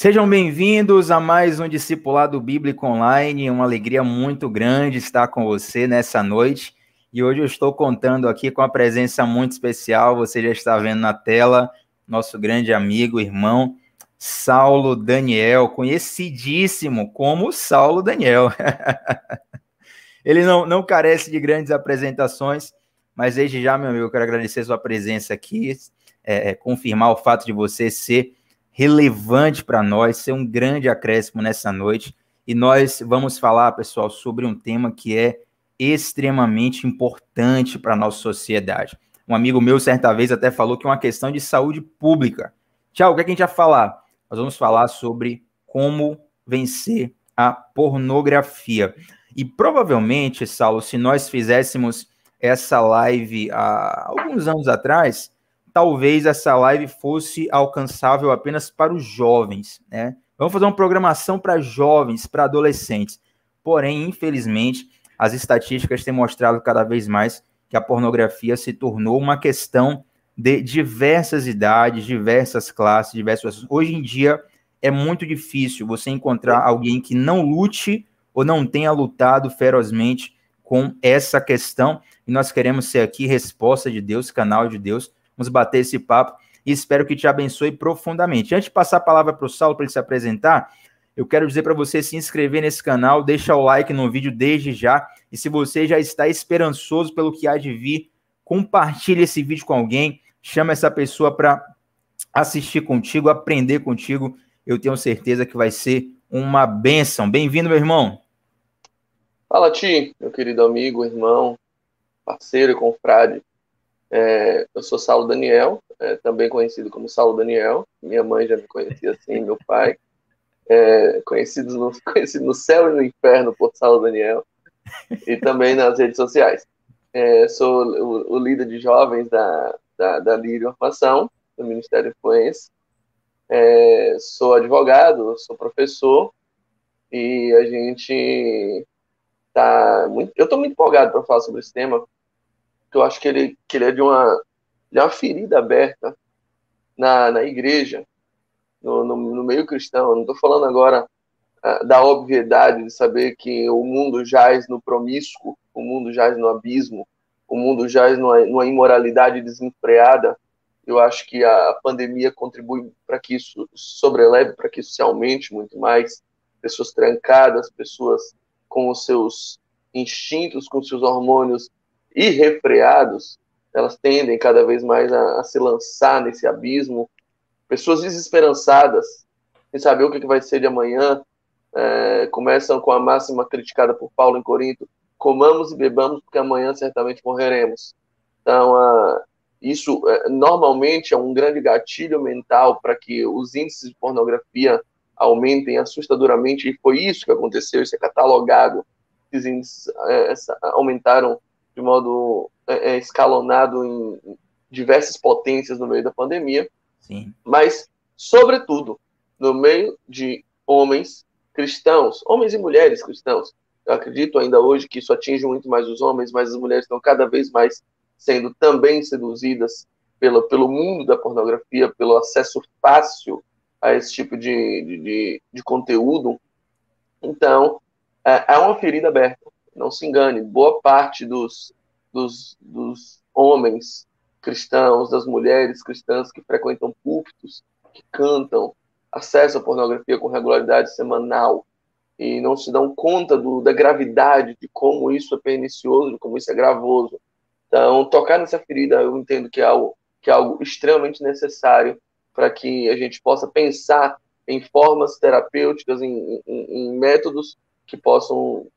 Sejam bem-vindos a mais um Discipulado Bíblico Online. Uma alegria muito grande estar com você nessa noite. E hoje eu estou contando aqui com a presença muito especial. Você já está vendo na tela, nosso grande amigo, irmão, Saulo Daniel, conhecidíssimo como Saulo Daniel. Ele não carece de grandes apresentações, mas desde já, meu amigo, eu quero agradecer a sua presença aqui, confirmar o fato de você ser relevante para nós, ser um grande acréscimo nessa noite. E nós vamos falar, pessoal, sobre um tema que é extremamente importante para a nossa sociedade. Um amigo meu, certa vez, até falou que é uma questão de saúde pública. Tchau, o que é que a gente vai falar? Nós vamos falar sobre como vencer a pornografia. E provavelmente, Saulo, se nós fizéssemos essa live há alguns anos atrás, talvez essa live fosse alcançável apenas para os jovens, né? Vamos fazer uma programação para jovens, para adolescentes. Porém, infelizmente, as estatísticas têm mostrado cada vez mais que a pornografia se tornou uma questão de diversas idades, diversas classes, diversas... Hoje em dia, é muito difícil você encontrar alguém que não lute ou não tenha lutado ferozmente com essa questão. E nós queremos ser aqui resposta de Deus, canal de Deus. Vamos bater esse papo e espero que te abençoe profundamente. Antes de passar a palavra para o Saulo para ele se apresentar, eu quero dizer para você se inscrever nesse canal, deixa o like no vídeo desde já, e se você já está esperançoso pelo que há de vir, compartilhe esse vídeo com alguém, chama essa pessoa para assistir contigo, aprender contigo, eu tenho certeza que vai ser uma bênção. Bem-vindo, meu irmão. Fala, Ti, meu querido amigo, irmão, parceiro e confrade. Eu sou Saulo Daniel, também conhecido como Saulo Daniel. Minha mãe já me conhecia assim, meu pai. Conhecido no céu e no inferno por Saulo Daniel. E também nas redes sociais. Sou o líder de jovens da Lírio Armação, do Ministério Influência. Sou advogado, sou professor. E a gente eu estou muito empolgado para falar sobre esse tema, que eu acho que ele é de uma ferida aberta na igreja, no meio cristão. Não estou falando agora da obviedade de saber que o mundo jaz no promíscuo, o mundo jaz no abismo, o mundo jaz numa imoralidade desenfreada. Eu acho que a pandemia contribui para que isso sobreleve, para que isso se aumente muito mais. Pessoas trancadas, pessoas com os seus instintos, com os seus hormônios irrefreados, elas tendem cada vez mais a se lançar nesse abismo. Pessoas desesperançadas, sem saber o que vai ser de amanhã, começam com a máxima criticada por Paulo em Corinto: comamos e bebamos porque amanhã certamente morreremos. Então, isso normalmente é um grande gatilho mental para que os índices de pornografia aumentem assustadoramente, e foi isso que aconteceu, isso é catalogado. Esses índices aumentaram de modo escalonado em diversas potências no meio da pandemia. Sim. Mas, sobretudo, no meio de homens cristãos, homens e mulheres cristãos. Eu acredito ainda hoje que isso atinge muito mais os homens, mas as mulheres estão cada vez mais sendo também seduzidas pelo mundo da pornografia, pelo acesso fácil a esse tipo de conteúdo. Então, é uma ferida aberta. Não se engane, boa parte dos homens cristãos, das mulheres cristãs que frequentam púlpitos, que cantam, acessam a pornografia com regularidade semanal e não se dão conta da gravidade, de como isso é pernicioso, de como isso é gravoso. Então, tocar nessa ferida, eu entendo que é algo extremamente necessário para que a gente possa pensar em formas terapêuticas, em métodos que possam,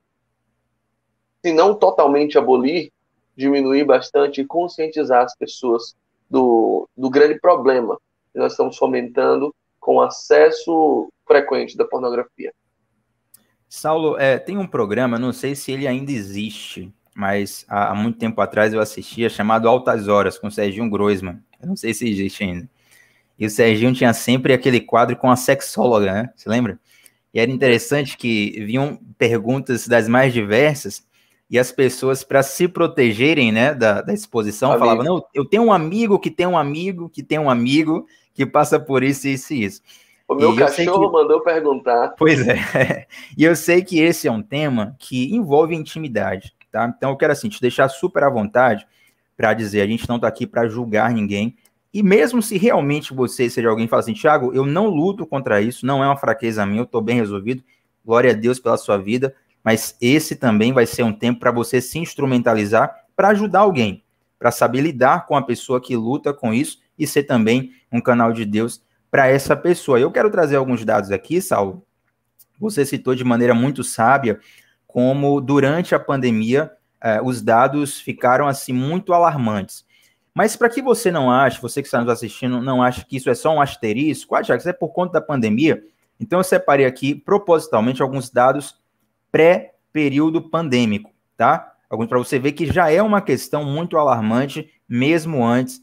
se não totalmente abolir, diminuir bastante e conscientizar as pessoas do grande problema que nós estamos fomentando com o acesso frequente da pornografia. Saulo, tem um programa, não sei se ele ainda existe, mas há muito tempo atrás eu assistia, chamado Altas Horas, com o Serginho Groisman. Eu não sei se existe ainda. E o Serginho tinha sempre aquele quadro com a sexóloga, né? Você lembra? E era interessante que vinham perguntas das mais diversas e as pessoas, para se protegerem, né, da exposição, falavam: não, eu tenho um amigo que tem um amigo que tem um amigo que passa por isso, isso e isso. O meu cachorro mandou perguntar. Pois é. E eu sei que esse é um tema que envolve intimidade, tá? Então eu quero, assim, te deixar super à vontade para dizer, a gente não está aqui para julgar ninguém. E mesmo se realmente você seja alguém que fala assim, Thiago, eu não luto contra isso, não é uma fraqueza minha, eu estou bem resolvido, glória a Deus pela sua vida, mas esse também vai ser um tempo para você se instrumentalizar para ajudar alguém, para saber lidar com a pessoa que luta com isso e ser também um canal de Deus para essa pessoa. Eu quero trazer alguns dados aqui, Saulo. Você citou de maneira muito sábia como durante a pandemia os dados ficaram assim muito alarmantes. Mas para que você não ache, você que está nos assistindo, não ache que isso é só um asterisco, Thiago, isso é por conta da pandemia, então eu separei aqui propositalmente alguns dados pré-período pandêmico, tá? Alguns para você ver que já é uma questão muito alarmante, mesmo antes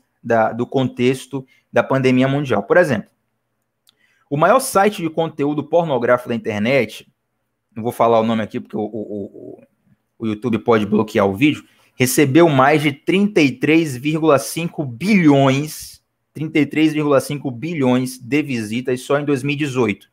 do contexto da pandemia mundial. Por exemplo, o maior site de conteúdo pornográfico da internet, não vou falar o nome aqui porque o YouTube pode bloquear o vídeo, recebeu mais de 33,5 bilhões de visitas só em 2018.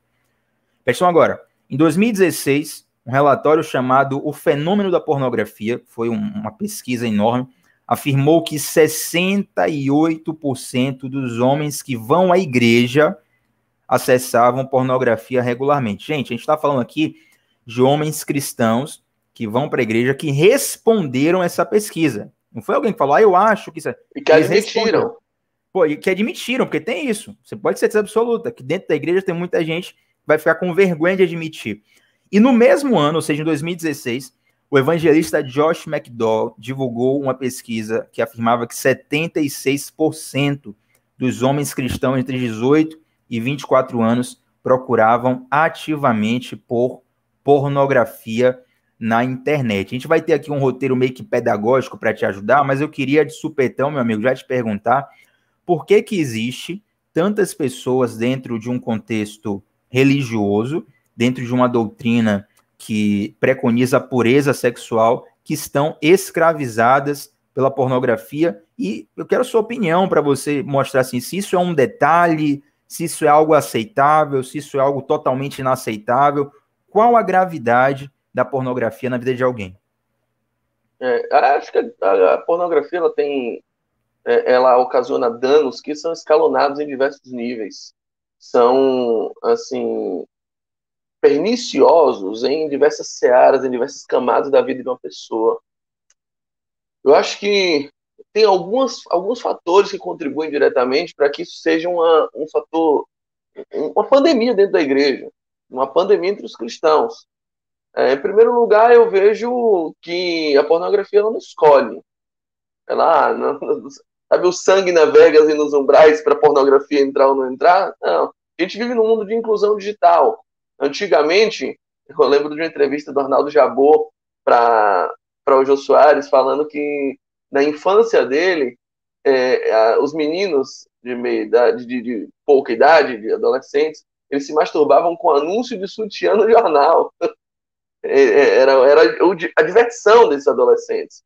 Pessoal, agora, em 2016, um relatório chamado O Fenômeno da Pornografia, foi uma pesquisa enorme, afirmou que 68% dos homens que vão à igreja acessavam pornografia regularmente. Gente, a gente está falando aqui de homens cristãos que vão para a igreja que responderam essa pesquisa. Não foi alguém que falou, eu acho que isso... E que admitiram. Pô, e que admitiram, porque tem isso. Você pode ser absoluta, que dentro da igreja tem muita gente que vai ficar com vergonha de admitir. E no mesmo ano, ou seja, em 2016, o evangelista Josh McDowell divulgou uma pesquisa que afirmava que 76% dos homens cristãos entre 18 e 24 anos procuravam ativamente por pornografia na internet. A gente vai ter aqui um roteiro meio que pedagógico para te ajudar, mas eu queria de supetão, meu amigo, já te perguntar por que existe tantas pessoas dentro de um contexto religioso, dentro de uma doutrina que preconiza a pureza sexual, que estão escravizadas pela pornografia. E eu quero a sua opinião para você mostrar assim, se isso é um detalhe, se isso é algo aceitável, se isso é algo totalmente inaceitável. Qual a gravidade da pornografia na vida de alguém? Acho que a pornografia ela ocasiona danos que são escalonados em diversos níveis. São, assim, perniciosos em diversas searas, em diversas camadas da vida de uma pessoa. Eu acho que tem alguns fatores que contribuem diretamente para que isso seja um fator, uma pandemia dentro da igreja, uma pandemia entre os cristãos. Em primeiro lugar, eu vejo que a pornografia não escolhe. Ela, sabe, o sangue na Vegas e nos umbrais para a pornografia entrar ou não entrar? Não. A gente vive num mundo de inclusão digital. Antigamente, eu lembro de uma entrevista do Arnaldo Jabor para o Jô Soares, falando que na infância dele, os meninos de pouca idade, de adolescentes, eles se masturbavam com anúncio de sutiã no jornal. Era a diversão desses adolescentes.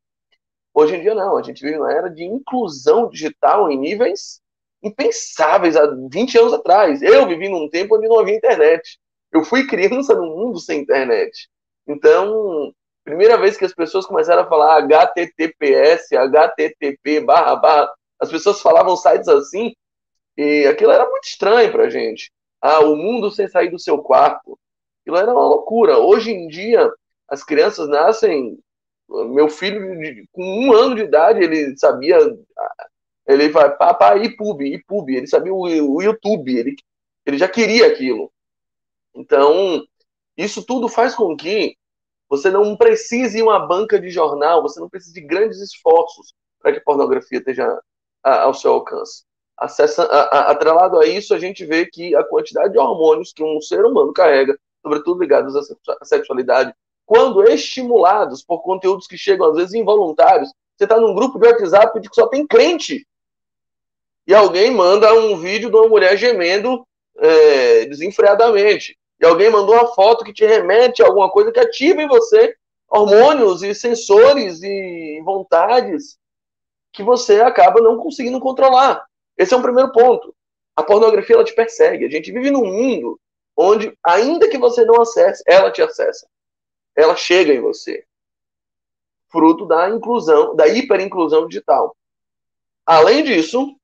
Hoje em dia não, a gente vive uma era de inclusão digital em níveis impensáveis há 20 anos atrás. Eu vivi num tempo onde não havia internet. Eu fui criança num mundo sem internet. Então, primeira vez que as pessoas começaram a falar HTTPS, HTTP, as pessoas falavam sites assim, e aquilo era muito estranho pra gente. O mundo sem sair do seu quarto. Aquilo era uma loucura. Hoje em dia, as crianças nascem... Meu filho, com 1 ano de idade, ele sabia... Ele vai, papai, iPub. Ele sabia o YouTube. Ele já queria aquilo. Então, isso tudo faz com que você não precise ir a uma banca de jornal, você não precisa de grandes esforços para que a pornografia esteja ao seu alcance. Atrelado a isso, a gente vê que a quantidade de hormônios que um ser humano carrega, sobretudo ligados à sexualidade, quando estimulados por conteúdos que chegam às vezes involuntários, você está num grupo de WhatsApp que só tem crente, e alguém manda um vídeo de uma mulher gemendo desenfreadamente, e alguém mandou uma foto que te remete a alguma coisa que ativa em você hormônios e sensores e vontades que você acaba não conseguindo controlar. Esse é um primeiro ponto. A pornografia, ela te persegue. A gente vive num mundo onde, ainda que você não acesse, ela te acessa. Ela chega em você. Fruto da inclusão, da hiperinclusão digital. Além disso,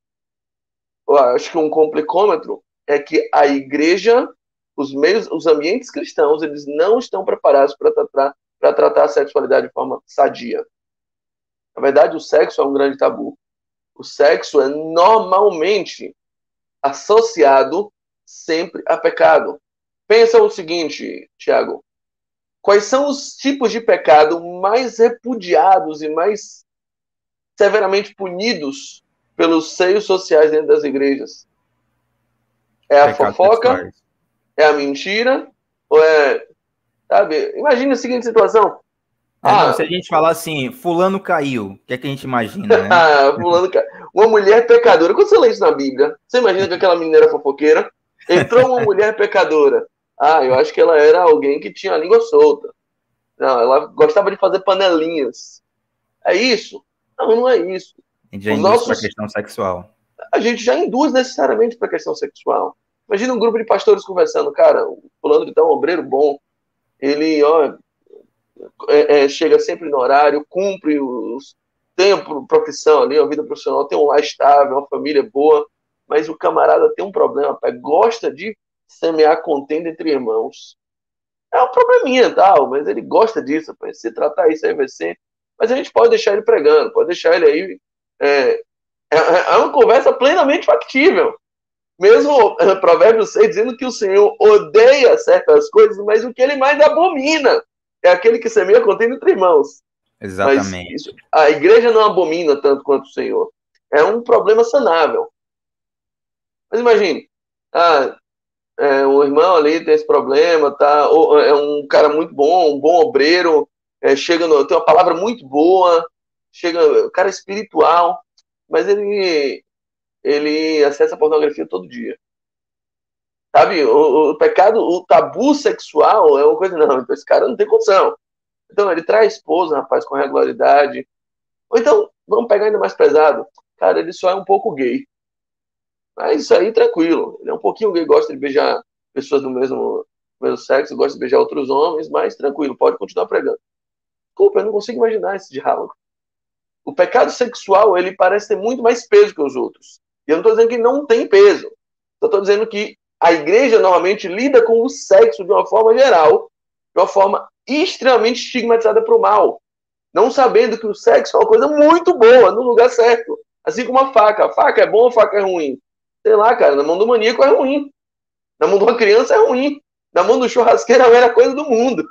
eu acho que um complicômetro é que a igreja, os ambientes cristãos, eles não estão preparados para tratar a sexualidade de forma sadia. Na verdade, o sexo é um grande tabu. O sexo é normalmente associado sempre a pecado. Pensa o seguinte, Tiago. Quais são os tipos de pecado mais repudiados e mais severamente punidos pelos seios sociais dentro das igrejas? É a Pecados fofoca? sexuais. É a mentira? Ou é... Sabe? Imagina a seguinte situação. Não, se a gente falar assim, fulano caiu, o que é que a gente imagina, né? Fulano, uma mulher pecadora. Quando você lê isso na Bíblia, você imagina que aquela menina era fofoqueira? Entrou uma mulher pecadora. Eu acho que ela era alguém que tinha a língua solta. Não, ela gostava de fazer panelinhas. É isso? Não, não é isso. A gente já induz para a questão sexual. A gente já induz necessariamente para a questão sexual. Imagina um grupo de pastores conversando, cara, o fulano de tal, um obreiro bom, ele, chega sempre no horário, cumpre tem a profissão ali, a vida profissional, tem um lar estável, uma família boa, mas o camarada tem um problema, pai, gosta de semear contenda entre irmãos. É um probleminha, tal, mas ele gosta disso, pai, se tratar isso aí vai ser. Mas a gente pode deixar ele pregando, pode deixar ele aí. É uma conversa plenamente factível. Mesmo Provérbios 6 dizendo que o Senhor odeia certas coisas, mas o que ele mais abomina é aquele que semeia contenda entre irmãos. Mas Exatamente. a igreja não abomina tanto quanto o Senhor. É um problema sanável. Mas imagine, um irmão ali tem esse problema, tá? Ou é um cara muito bom, um bom obreiro, tem uma palavra muito boa, o cara é espiritual, mas ele acessa a pornografia todo dia. Sabe, o pecado, o tabu sexual é uma coisa, não, então esse cara não tem condição. Então ele traz a esposa, rapaz, com regularidade. Ou então, vamos pegar ainda mais pesado. Cara, ele só é um pouco gay. Mas isso aí, tranquilo. Ele é um pouquinho gay, gosta de beijar pessoas do mesmo sexo, gosta de beijar outros homens, mas tranquilo, pode continuar pregando. Desculpa, eu não consigo imaginar esse diálogo. O pecado sexual, ele parece ter muito mais peso que os outros. E eu não estou dizendo que não tem peso. Eu estou dizendo que a igreja normalmente lida com o sexo de uma forma geral, de uma forma extremamente estigmatizada para o mal. Não sabendo que o sexo é uma coisa muito boa, no lugar certo. Assim como a faca. A faca é boa ou a faca é ruim? Sei lá, cara, na mão do maníaco é ruim. Na mão de uma criança é ruim. Na mão do churrasqueiro é a melhor coisa do mundo.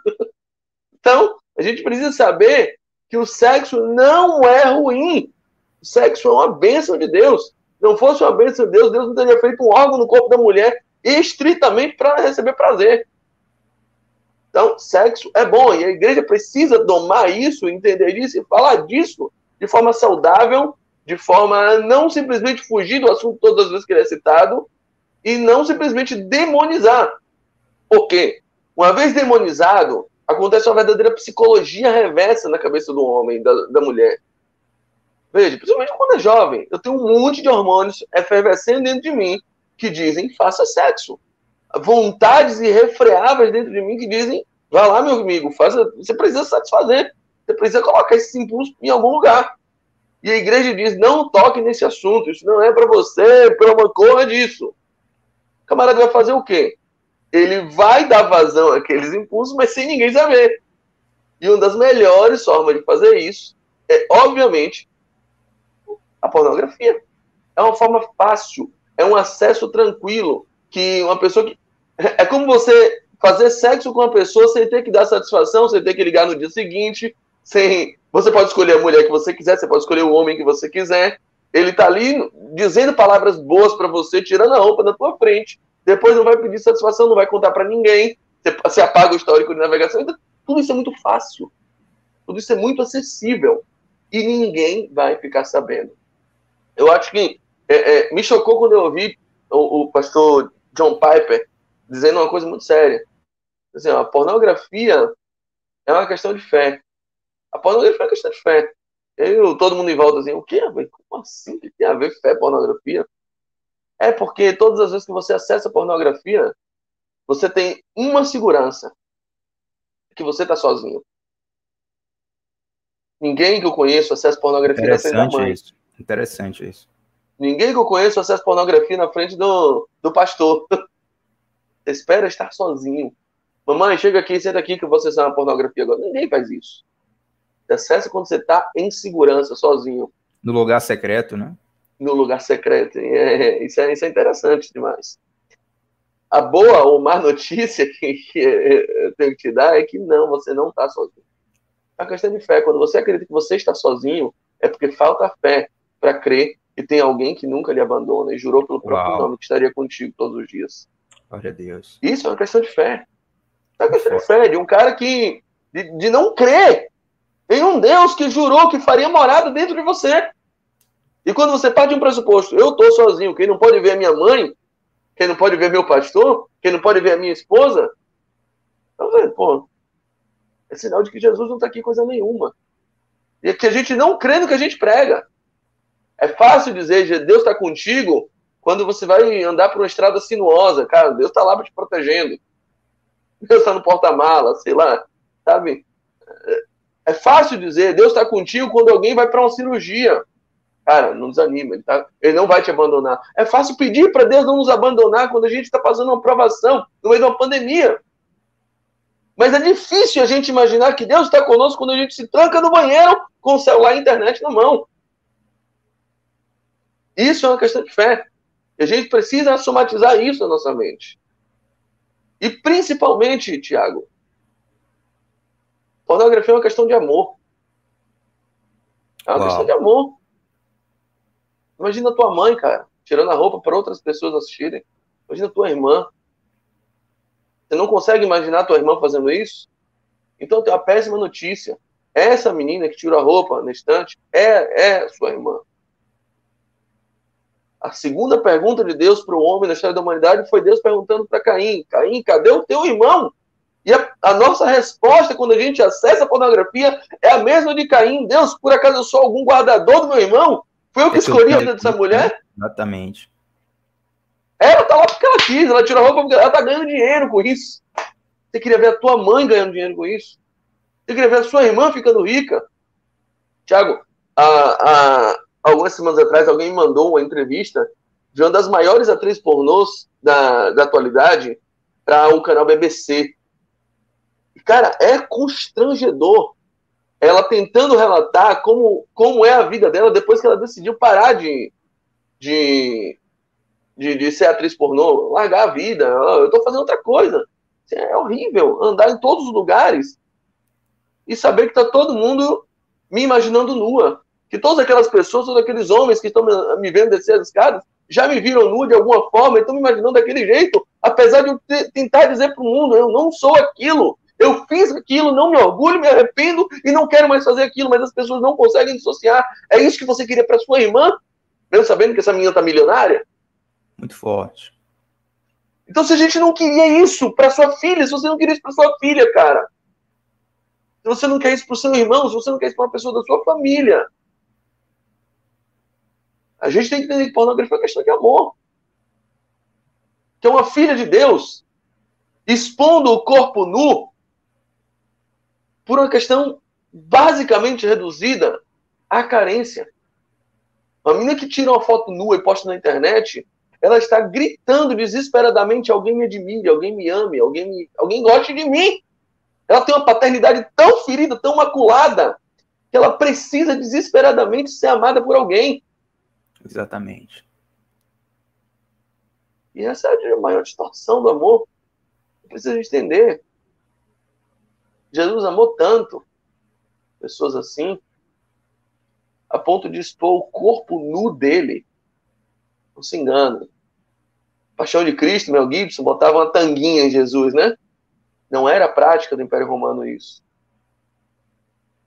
Então, a gente precisa saber que o sexo não é ruim. O sexo é uma bênção de Deus. Se não fosse uma bênção de Deus, Deus não teria feito um órgão no corpo da mulher estritamente para receber prazer. Então, sexo é bom. E a igreja precisa domar isso, entender isso e falar disso de forma saudável, de forma a não simplesmente fugir do assunto todas as vezes que ele é citado e não simplesmente demonizar. Por quê? Uma vez demonizado, acontece uma verdadeira psicologia reversa na cabeça do homem, da mulher. Veja, principalmente quando é jovem, eu tenho um monte de hormônios efervescendo dentro de mim que dizem faça sexo. Vontades irrefreáveis dentro de mim que dizem vá lá, meu amigo, você precisa satisfazer. Você precisa colocar esse impulso em algum lugar. E a igreja diz, não toque nesse assunto, isso não é para você, pelo amor, corra disso. O camarada vai fazer o quê? Ele vai dar vazão àqueles impulsos, mas sem ninguém saber. E uma das melhores formas de fazer isso é, obviamente, a pornografia. É uma forma fácil, é um acesso tranquilo, que uma pessoa que... É como você fazer sexo com uma pessoa sem ter que dar satisfação, sem ter que ligar no dia seguinte, Você pode escolher a mulher que você quiser, você pode escolher o homem que você quiser. Ele tá ali dizendo palavras boas para você, tirando a roupa da tua frente. Depois não vai pedir satisfação, não vai contar para ninguém. Você apaga o histórico de navegação. Então, tudo isso é muito fácil. Tudo isso é muito acessível. E ninguém vai ficar sabendo. Eu acho que me chocou quando eu ouvi o pastor John Piper dizendo uma coisa muito séria. Assim, a pornografia é uma questão de fé. A pornografia é uma questão de fé. Todo mundo em volta assim, o quê? Como assim que tem a ver fé e pornografia? É porque todas as vezes que você acessa pornografia, você tem uma segurança, que você está sozinho. Ninguém que eu conheço acessa pornografia na frente da Interessante mãe. isso. Interessante isso. Ninguém que eu conheço acessa pornografia na frente do pastor. Você espera estar sozinho. Mamãe, chega aqui, senta aqui que eu vou acessar uma pornografia agora. Ninguém faz isso. Você acessa quando você está em segurança, sozinho. No lugar secreto, né? No lugar secreto. Isso é interessante demais. A boa ou má notícia que eu tenho que te dar é que não, você não está sozinho. É uma questão de fé. Quando você acredita que você está sozinho, é porque falta fé para crer que tem alguém que nunca lhe abandona e jurou pelo próprio Uau. nome que estaria contigo todos os dias. Glória a Deus. Isso é uma questão de fé. É uma Muito questão de forte. fé, de um cara que de não crer em um Deus que jurou que faria morada dentro de você. E quando você parte de um pressuposto, eu estou sozinho, quem não pode ver a minha mãe, quem não pode ver meu pastor, quem não pode ver a minha esposa, então, pô, é sinal de que Jesus não está aqui coisa nenhuma. E é que a gente não crê no que a gente prega. É fácil dizer, Deus está contigo, quando você vai andar por uma estrada sinuosa. Cara, Deus está lá te protegendo. Deus está no porta-mala, sei lá, sabe? É fácil dizer, Deus está contigo quando alguém vai para uma cirurgia. Cara, não desanima, ele não vai te abandonar. É fácil pedir para Deus não nos abandonar quando a gente está passando uma provação, no meio de uma pandemia. Mas é difícil a gente imaginar que Deus está conosco quando a gente se tranca no banheiro com o celular e a internet na mão. Isso é uma questão de fé. E a gente precisa somatizar isso na nossa mente. E principalmente, Tiago, pornografia é uma questão de amor. É uma questão de Uau. amor. Imagina a tua mãe, cara, tirando a roupa para outras pessoas assistirem. Imagina a tua irmã. Você não consegue imaginar a tua irmã fazendo isso? Então tem uma péssima notícia. Essa menina que tira a roupa na estante é sua irmã. A segunda pergunta de Deus para o homem na história da humanidade foi Deus perguntando para Caim: Caim, cadê o teu irmão? E a nossa resposta quando a gente acessa a pornografia é a mesma de Caim. Deus, por acaso eu sou algum guardador do meu irmão? Foi eu que É que eu escolhi a tenho vida dessa aqui, né? mulher? Exatamente. Ela tá lá porque ela quis, ela tira a roupa porque ela tá ganhando dinheiro com isso. Você queria ver a tua mãe ganhando dinheiro com isso? Você queria ver a sua irmã ficando rica? Tiago, algumas semanas atrás alguém me mandou uma entrevista de uma das maiores atrizes pornôs da atualidade para o canal BBC. E, cara, é constrangedor ela tentando relatar como é a vida dela depois que ela decidiu parar de ser atriz pornô, largar a vida. Eu tô fazendo outra coisa. É horrível andar em todos os lugares e saber que tá todo mundo me imaginando nua. Que todas aquelas pessoas, todos aqueles homens que estão me vendo descer as escadas, já me viram nua de alguma forma e estão me imaginando daquele jeito, apesar de eu tentar dizer para o mundo, eu não sou aquilo. Eu fiz aquilo, não me orgulho, me arrependo e não quero mais fazer aquilo, mas as pessoas não conseguem dissociar. É isso que você queria para sua irmã, mesmo sabendo que essa menina está milionária? Muito forte. Então, se a gente não queria isso para sua filha, se você não queria isso para sua filha, cara, se você não quer isso para o seu irmão, se você não quer isso para uma pessoa da sua família, a gente tem que entender que pornografia é uma questão de amor. Que é uma filha de Deus expondo o corpo nu por uma questão basicamente reduzida à carência. Uma menina que tira uma foto nua e posta na internet, ela está gritando desesperadamente: alguém me admire, alguém me ame, alguém goste de mim. Ela tem uma paternidade tão ferida, tão maculada, que ela precisa desesperadamente ser amada por alguém. Exatamente. E essa é a maior distorção do amor. Precisa entender. Jesus amou tanto pessoas assim, a ponto de expor o corpo nu dele. Não se engane. Paixão de Cristo, Mel Gibson, botava uma tanguinha em Jesus, né? Não era prática do Império Romano isso.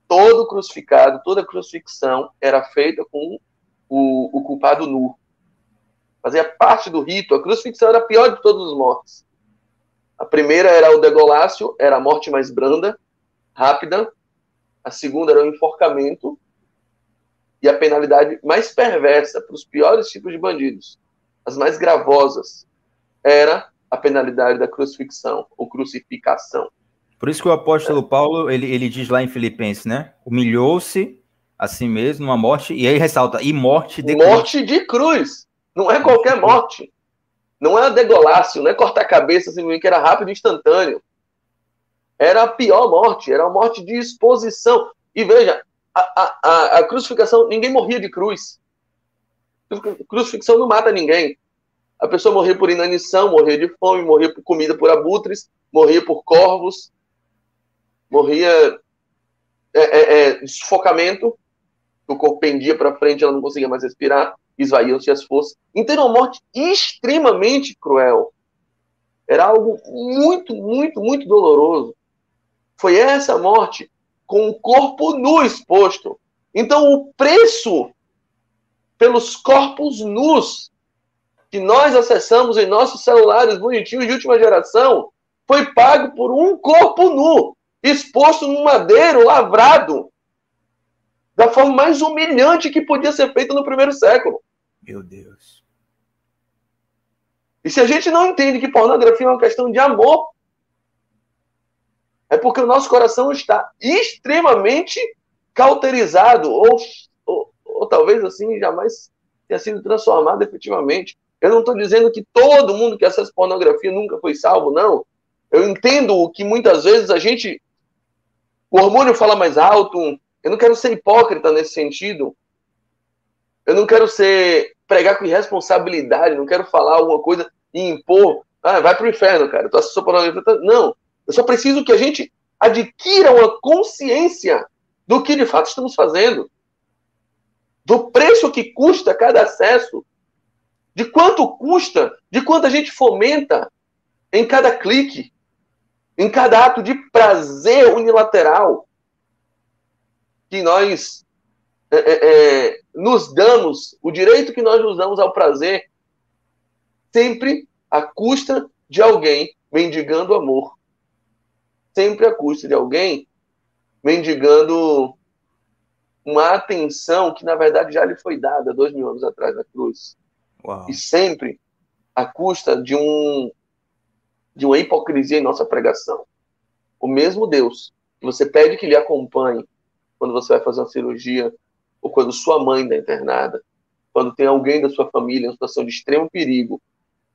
Todo crucificado, toda crucifixão era feita com o culpado nu. Fazia parte do rito. A crucifixão era a pior de todos os mortes. A primeira era o degolácio, era a morte mais branda, rápida. A segunda era o enforcamento. E a penalidade mais perversa para os piores tipos de bandidos as mais gravosas, era a penalidade da crucifixão, ou crucificação. Por isso que o apóstolo Paulo, ele diz lá em Filipenses, né? Humilhou-se a si mesmo numa morte, e aí ressalta, e morte de cruz. Morte de cruz. Não é qualquer morte. Não é degolácio, não é cortar a cabeça, assim, que era rápido e instantâneo. Era a pior morte, era a morte de exposição. E veja, a crucificação, ninguém morria de cruz. Crucifixão não mata ninguém. A pessoa morria por inanição, morria de fome, morria por comida por abutres, morria por corvos, morria de sufocamento, o corpo pendia para frente, ela não conseguia mais respirar, esvaíam-se as forças. Então era uma morte extremamente cruel. Era algo muito, muito, muito doloroso. Foi essa morte com o corpo nu exposto. Então o preço pelos corpos nus que nós acessamos em nossos celulares bonitinhos de última geração foi pago por um corpo nu, exposto num madeiro lavrado, da forma mais humilhante que podia ser feita no primeiro século. Meu Deus. E se a gente não entende que pornografia é uma questão de amor, é porque o nosso coração está extremamente cauterizado, ou talvez assim jamais tenha sido transformado efetivamente. Eu não estou dizendo que todo mundo que acessa pornografia nunca foi salvo, não. Eu entendo que muitas vezes o hormônio fala mais alto. Eu não quero ser hipócrita nesse sentido. Eu não quero pregar com irresponsabilidade, não quero falar alguma coisa e impor. Vai pro inferno, cara. Tu acessou pornografia. Não. Eu só preciso que a gente adquira uma consciência do que de fato estamos fazendo. Do preço que custa cada acesso. De quanto custa, de quanto a gente fomenta em cada clique, em cada ato de prazer unilateral que nós nos damos, o direito que nós nos damos ao prazer, sempre à custa de alguém mendigando amor. Sempre à custa de alguém mendigando uma atenção que, na verdade, já lhe foi dada 2000 anos atrás na cruz. Uau. E sempre à custa de uma hipocrisia em nossa pregação. O mesmo Deus que você pede que lhe acompanhe quando você vai fazer uma cirurgia, ou quando sua mãe está internada, quando tem alguém da sua família em situação de extremo perigo,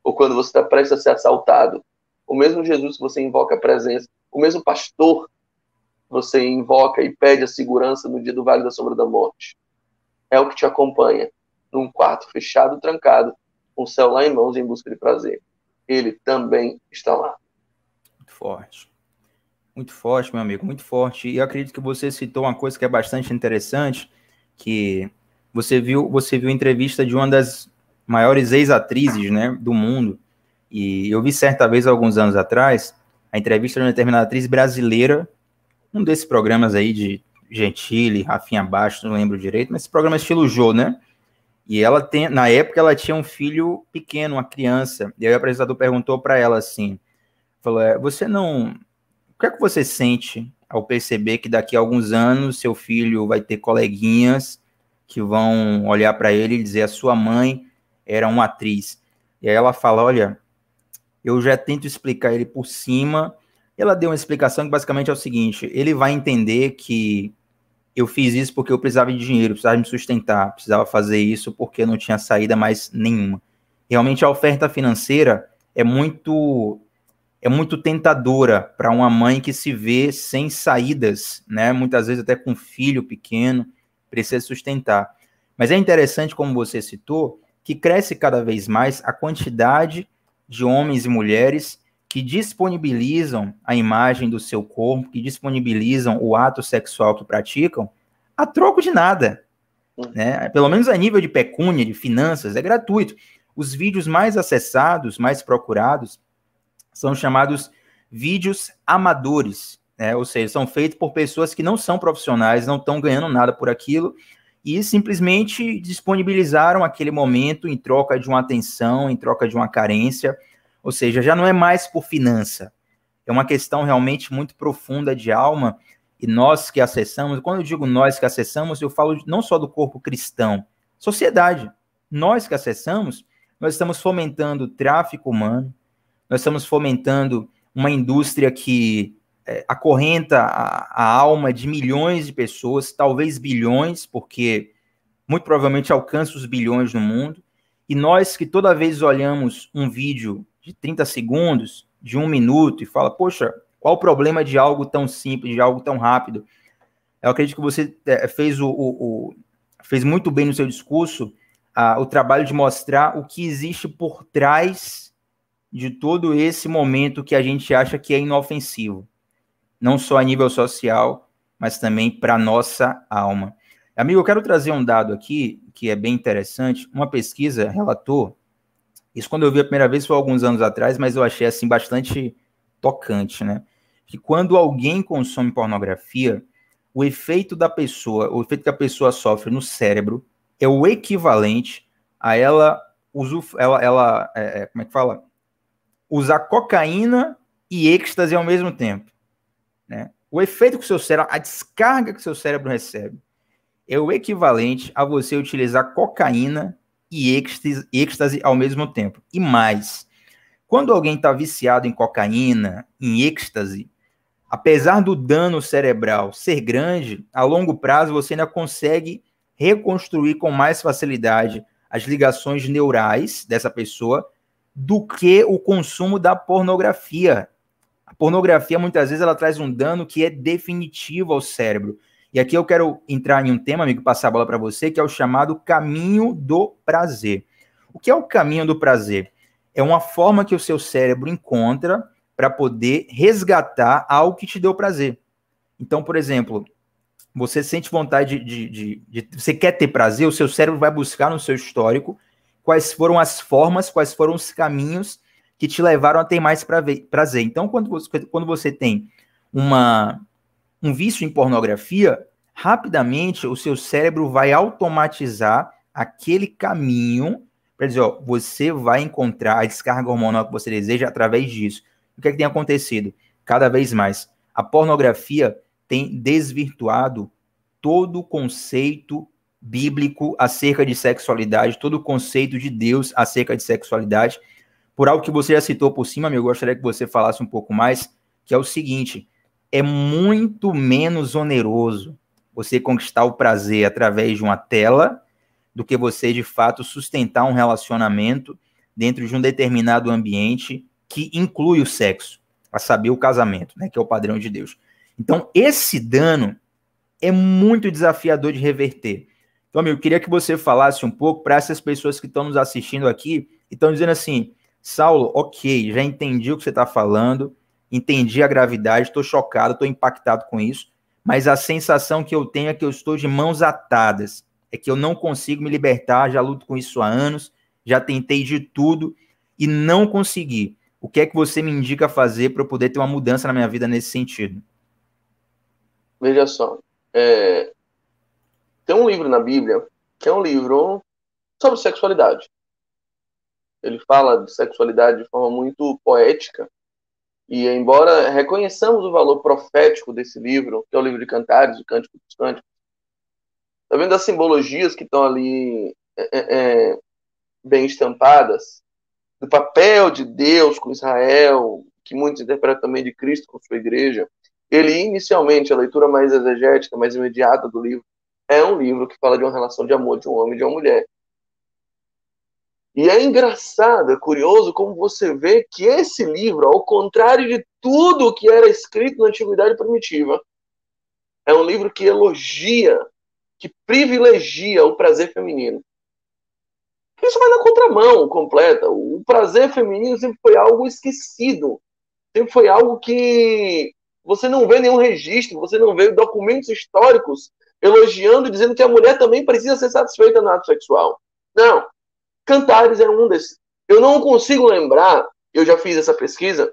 ou quando você está prestes a ser assaltado, o mesmo Jesus que você invoca a presença, o mesmo pastor que você invoca e pede a segurança no dia do vale da sombra da morte, é o que te acompanha num quarto fechado, trancado, com o céu lá em mãos em busca de prazer. Ele também está lá. Muito forte. Muito forte, meu amigo, muito forte. E eu acredito que você citou uma coisa que é bastante interessante, que você viu entrevista de uma das maiores ex-atrizes, né, do mundo. E eu vi certa vez, alguns anos atrás, a entrevista de uma determinada atriz brasileira, um desses programas aí de Gentili, Rafinha Bastos, não lembro direito, mas esse programa é estilo Jô, né? E ela na época ela tinha um filho pequeno, uma criança. E aí o apresentador perguntou para ela assim, falou, o que é que você sente ao perceber que daqui a alguns anos seu filho vai ter coleguinhas que vão olhar para ele e dizer a sua mãe era uma atriz? E aí ela fala, olha, eu já tento explicar ele por cima. Ela deu uma explicação que basicamente é o seguinte, ele vai entender que eu fiz isso porque eu precisava de dinheiro, precisava me sustentar, precisava fazer isso porque eu não tinha saída mais nenhuma. Realmente a oferta financeira é muito tentadora para uma mãe que se vê sem saídas, né? Muitas vezes até com um filho pequeno, precisa sustentar. Mas é interessante, como você citou, que cresce cada vez mais a quantidade de homens e mulheres que disponibilizam a imagem do seu corpo, que disponibilizam o ato sexual que praticam, a troco de nada, né? Pelo menos a nível de pecúnia, de finanças, é gratuito. Os vídeos mais acessados, mais procurados, são chamados vídeos amadores, né? Ou seja, são feitos por pessoas que não são profissionais, não estão ganhando nada por aquilo, e simplesmente disponibilizaram aquele momento em troca de uma atenção, em troca de uma carência. Ou seja, já não é mais por finança. É uma questão realmente muito profunda de alma. E nós que acessamos, quando eu digo nós que acessamos, eu falo não só do corpo cristão, sociedade. Nós que acessamos, nós estamos fomentando o tráfico humano, nós estamos fomentando uma indústria que acorrenta a alma de milhões de pessoas, talvez bilhões, porque muito provavelmente alcança os bilhões no mundo, e nós que toda vez olhamos um vídeo de 30 segundos, de 1 minuto, e fala, poxa, qual o problema de algo tão simples, de algo tão rápido? Eu acredito que você fez muito bem no seu discurso o trabalho de mostrar o que existe por trás de todo esse momento que a gente acha que é inofensivo, não só a nível social, mas também para a nossa alma. Amigo, eu quero trazer um dado aqui que é bem interessante. Uma pesquisa relatou, isso quando eu vi a primeira vez foi alguns anos atrás, mas eu achei assim bastante tocante, né? Que quando alguém consome pornografia, o efeito que a pessoa sofre no cérebro é o equivalente a ela como é que fala? Usar cocaína e êxtase ao mesmo tempo, né? O efeito que o seu cérebro, a descarga que o seu cérebro recebe é o equivalente a você utilizar cocaína e êxtase ao mesmo tempo. E mais, quando alguém está viciado em cocaína, em êxtase, apesar do dano cerebral ser grande, a longo prazo você ainda consegue reconstruir com mais facilidade as ligações neurais dessa pessoa do que o consumo da pornografia. A pornografia, muitas vezes, ela traz um dano que é definitivo ao cérebro. E aqui eu quero entrar em um tema, amigo, passar a bola para você, que é o chamado caminho do prazer. O que é o caminho do prazer? É uma forma que o seu cérebro encontra para poder resgatar algo que te deu prazer. Então, por exemplo, você sente vontade você quer ter prazer, o seu cérebro vai buscar no seu histórico quais foram as formas, quais foram os caminhos que te levaram a ter mais prazer. Então, quando você tem um vício em pornografia, rapidamente o seu cérebro vai automatizar aquele caminho para dizer, ó, você vai encontrar a descarga hormonal que você deseja através disso. O que é que tem acontecido? Cada vez mais, a pornografia tem desvirtuado todo o conceito bíblico acerca de sexualidade, todo o conceito de Deus acerca de sexualidade, por algo que você já citou por cima, amigo, eu gostaria que você falasse um pouco mais, que é o seguinte, é muito menos oneroso você conquistar o prazer através de uma tela do que você, de fato, sustentar um relacionamento dentro de um determinado ambiente que inclui o sexo, a saber, o casamento, né, que é o padrão de Deus. Então, esse dano é muito desafiador de reverter. Então, amigo, eu queria que você falasse um pouco para essas pessoas que estão nos assistindo aqui e estão dizendo assim, Saulo, ok, já entendi o que você está falando, entendi a gravidade, estou chocado, estou impactado com isso, mas a sensação que eu tenho é que eu estou de mãos atadas, é que eu não consigo me libertar, já luto com isso há anos, já tentei de tudo e não consegui. O que é que você me indica fazer para eu poder ter uma mudança na minha vida nesse sentido? Veja só, tem um livro na Bíblia que é um livro sobre sexualidade. Ele fala de sexualidade de forma muito poética. E embora reconheçamos o valor profético desse livro, que é o livro de Cantares, o Cântico dos Cânticos, tá vendo as simbologias que estão ali bem estampadas, do papel de Deus com Israel, que muitos interpretam também de Cristo com sua igreja. Ele, inicialmente, a leitura mais exegética, mais imediata do livro, é um livro que fala de uma relação de amor de um homem e de uma mulher. E é engraçado, é curioso como você vê que esse livro, ao contrário de tudo que era escrito na Antiguidade Primitiva, é um livro que elogia, que privilegia o prazer feminino. Isso vai na contramão completa. O prazer feminino sempre foi algo esquecido. Sempre foi algo que você não vê nenhum registro, você não vê documentos históricos elogiando, dizendo que a mulher também precisa ser satisfeita no ato sexual. Não. Cantares é um desses. Eu não consigo lembrar, eu já fiz essa pesquisa,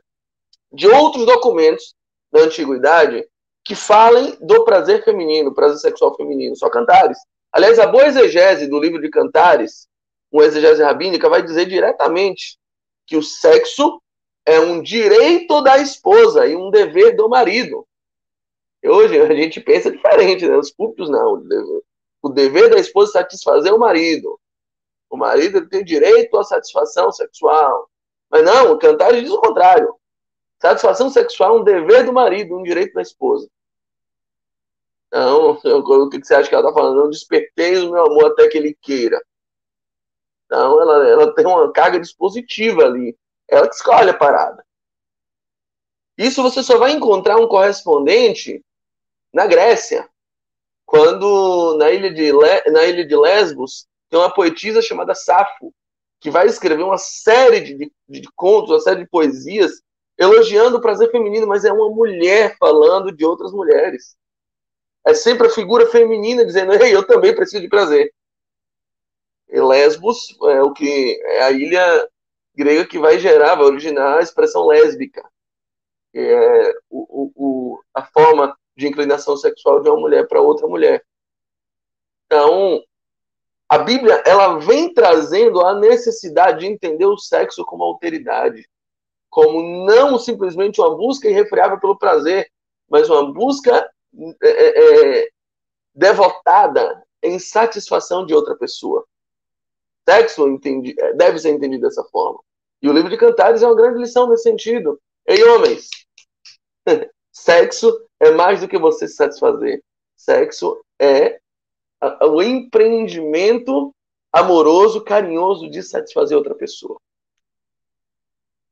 de outros documentos da antiguidade que falem do prazer feminino, prazer sexual feminino, só Cantares. Aliás, a boa exegese do livro de Cantares, uma exegese rabínica, vai dizer diretamente que o sexo é um direito da esposa e um dever do marido. E hoje a gente pensa diferente, né? Os púlpitos não. O dever da esposa é satisfazer o marido. O marido ele tem direito à satisfação sexual. Mas não, o Cantares diz o contrário. Satisfação sexual é um dever do marido, um direito da esposa. Não, o que você acha que ela está falando? Não despertei o meu amor até que ele queira. Então, ela tem uma carga dispositiva ali. Ela que escolhe a parada. Isso você só vai encontrar um correspondente na Grécia. Quando, na ilha de Lesbos, tem uma poetisa chamada Safo, que vai escrever uma série de contos, uma série de poesias, elogiando o prazer feminino, mas é uma mulher falando de outras mulheres. É sempre a figura feminina dizendo, ei, eu também preciso de prazer. E Lesbos é a ilha grega que vai originar a expressão lésbica, que é a forma de inclinação sexual de uma mulher para outra mulher. Então, a Bíblia ela vem trazendo a necessidade de entender o sexo como alteridade, como não simplesmente uma busca irrefreável pelo prazer, mas uma busca devotada em satisfação de outra pessoa. Sexo deve ser entendido dessa forma. E o livro de Cantares é uma grande lição nesse sentido. Ei, homens, sexo é mais do que você se satisfazer. Sexo é o empreendimento amoroso, carinhoso de satisfazer outra pessoa.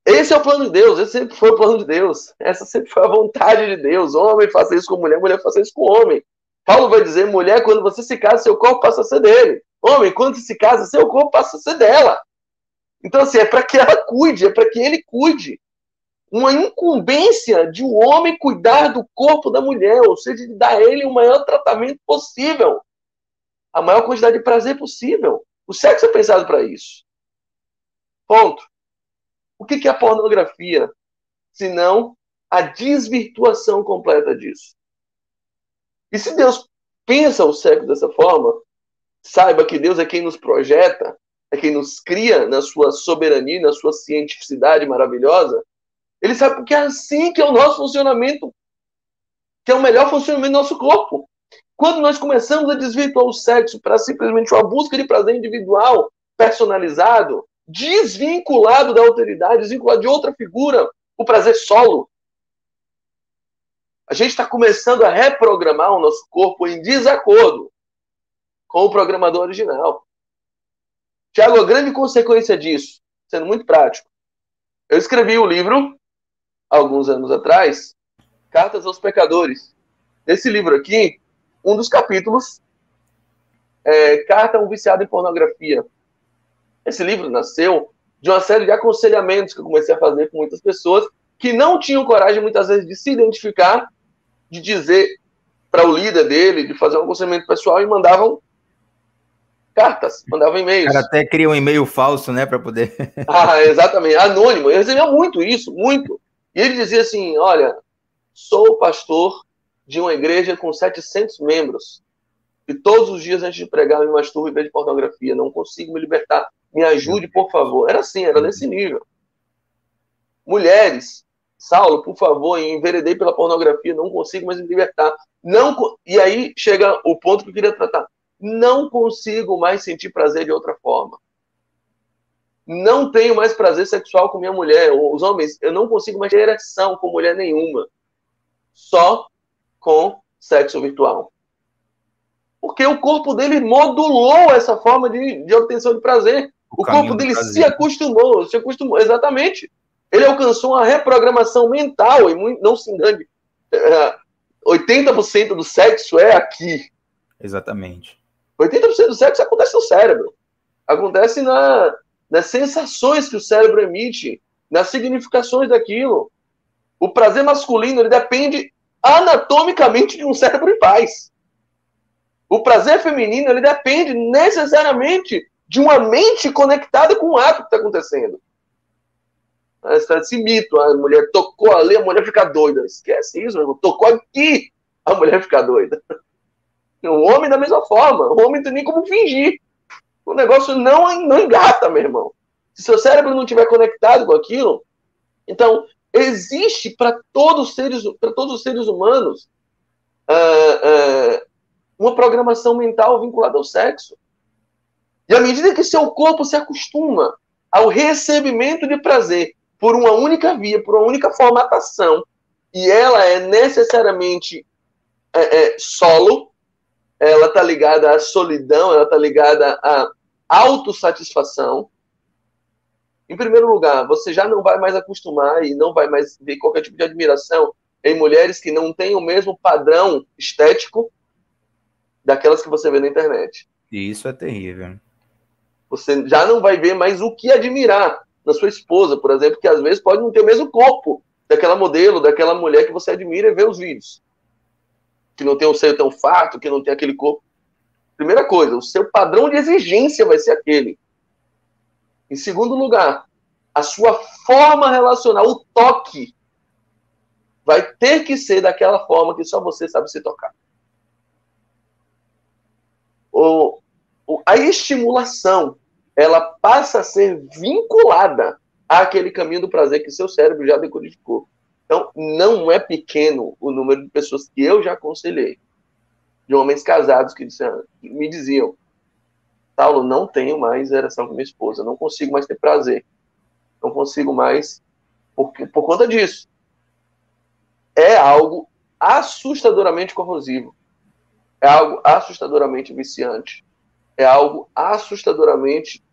Esse é o plano de Deus, esse sempre foi o plano de Deus. Essa sempre foi a vontade de Deus. Homem faça isso com mulher faça isso com homem. Paulo vai dizer, mulher, quando você se casa, seu corpo passa a ser dele. Homem, quando se casa, seu corpo passa a ser dela. Então, assim, é para que ela cuide, é para que ele cuide. Uma incumbência de um homem cuidar do corpo da mulher, ou seja, de dar a ele o maior tratamento possível. A maior quantidade de prazer possível. O sexo é pensado para isso. Ponto. O que é a pornografia? Senão a desvirtuação completa disso. E se Deus pensa o sexo dessa forma, saiba que Deus é quem nos projeta, é quem nos cria na sua soberania, na sua cientificidade maravilhosa. Ele sabe porque é assim que é o nosso funcionamento, que é o melhor funcionamento do nosso corpo. Quando nós começamos a desvirtuar o sexo para simplesmente uma busca de prazer individual, personalizado, desvinculado da autoridade, desvinculado de outra figura, o prazer solo, a gente está começando a reprogramar o nosso corpo em desacordo com o programador original. Tiago, a grande consequência disso, sendo muito prático, eu escrevi o livro, alguns anos atrás, Cartas aos Pecadores. Nesse livro aqui, um dos capítulos é Carta a um Viciado em Pornografia. Esse livro nasceu de uma série de aconselhamentos que eu comecei a fazer com muitas pessoas que não tinham coragem, muitas vezes, de se identificar, de dizer para o líder dele, de fazer um aconselhamento pessoal, e mandavam cartas, mandavam e-mails. O cara até cria um e-mail falso, né, para poder... Exatamente, anônimo. Eu recebia muito isso, muito. E ele dizia assim, olha, sou pastor de uma igreja com 700 membros, e todos os dias antes de pregar eu me masturbo e vejo pornografia, não consigo me libertar, me ajude, por favor. Era assim, era nesse nível. Mulheres, Saulo, por favor, enveredei pela pornografia, não consigo mais me libertar. E aí chega o ponto que eu queria tratar. Não consigo mais sentir prazer de outra forma. Não tenho mais prazer sexual com minha mulher. Os homens, eu não consigo mais ter ereção com mulher nenhuma. Só com sexo virtual. Porque o corpo dele modulou essa forma de obtenção de prazer. O corpo dele se acostumou, exatamente. Ele alcançou uma reprogramação mental, e não se engane, 80% do sexo é aqui. Exatamente. 80% do sexo acontece no cérebro. Acontece nas sensações que o cérebro emite, nas significações daquilo. O prazer masculino ele depende anatomicamente de um cérebro em paz. O prazer feminino ele depende necessariamente de uma mente conectada com o ato que está acontecendo. Esse mito, a mulher tocou ali, a mulher fica doida. Esquece isso, meu irmão. Tocou aqui, a mulher fica doida. O homem da mesma forma. O homem não tem nem como fingir. O negócio não engata, meu irmão. Se seu cérebro não estiver conectado com aquilo, então existe para todos os seres humanos uma programação mental vinculada ao sexo. E à medida que seu corpo se acostuma ao recebimento de prazer por uma única via, por uma única formatação, e ela é necessariamente solo, ela está ligada à solidão, ela está ligada à autossatisfação. Em primeiro lugar, você já não vai mais acostumar e não vai mais ver qualquer tipo de admiração em mulheres que não têm o mesmo padrão estético daquelas que você vê na internet. Isso é terrível. Você já não vai ver mais o que admirar na sua esposa, por exemplo, que às vezes pode não ter o mesmo corpo daquela modelo, daquela mulher que você admira e vê os vídeos. Que não tem um seio tão farto, que não tem aquele corpo. Primeira coisa, o seu padrão de exigência vai ser aquele. Em segundo lugar, a sua forma relacional, o toque, vai ter que ser daquela forma que só você sabe se tocar. A estimulação, ela passa a ser vinculada àquele caminho do prazer que seu cérebro já decodificou. Então, não é pequeno o número de pessoas que eu já aconselhei, de homens casados que me diziam: Saulo, não tenho mais ereção com minha esposa, não consigo mais ter prazer, não consigo mais por conta disso. É algo assustadoramente corrosivo, é algo assustadoramente viciante, é algo assustadoramente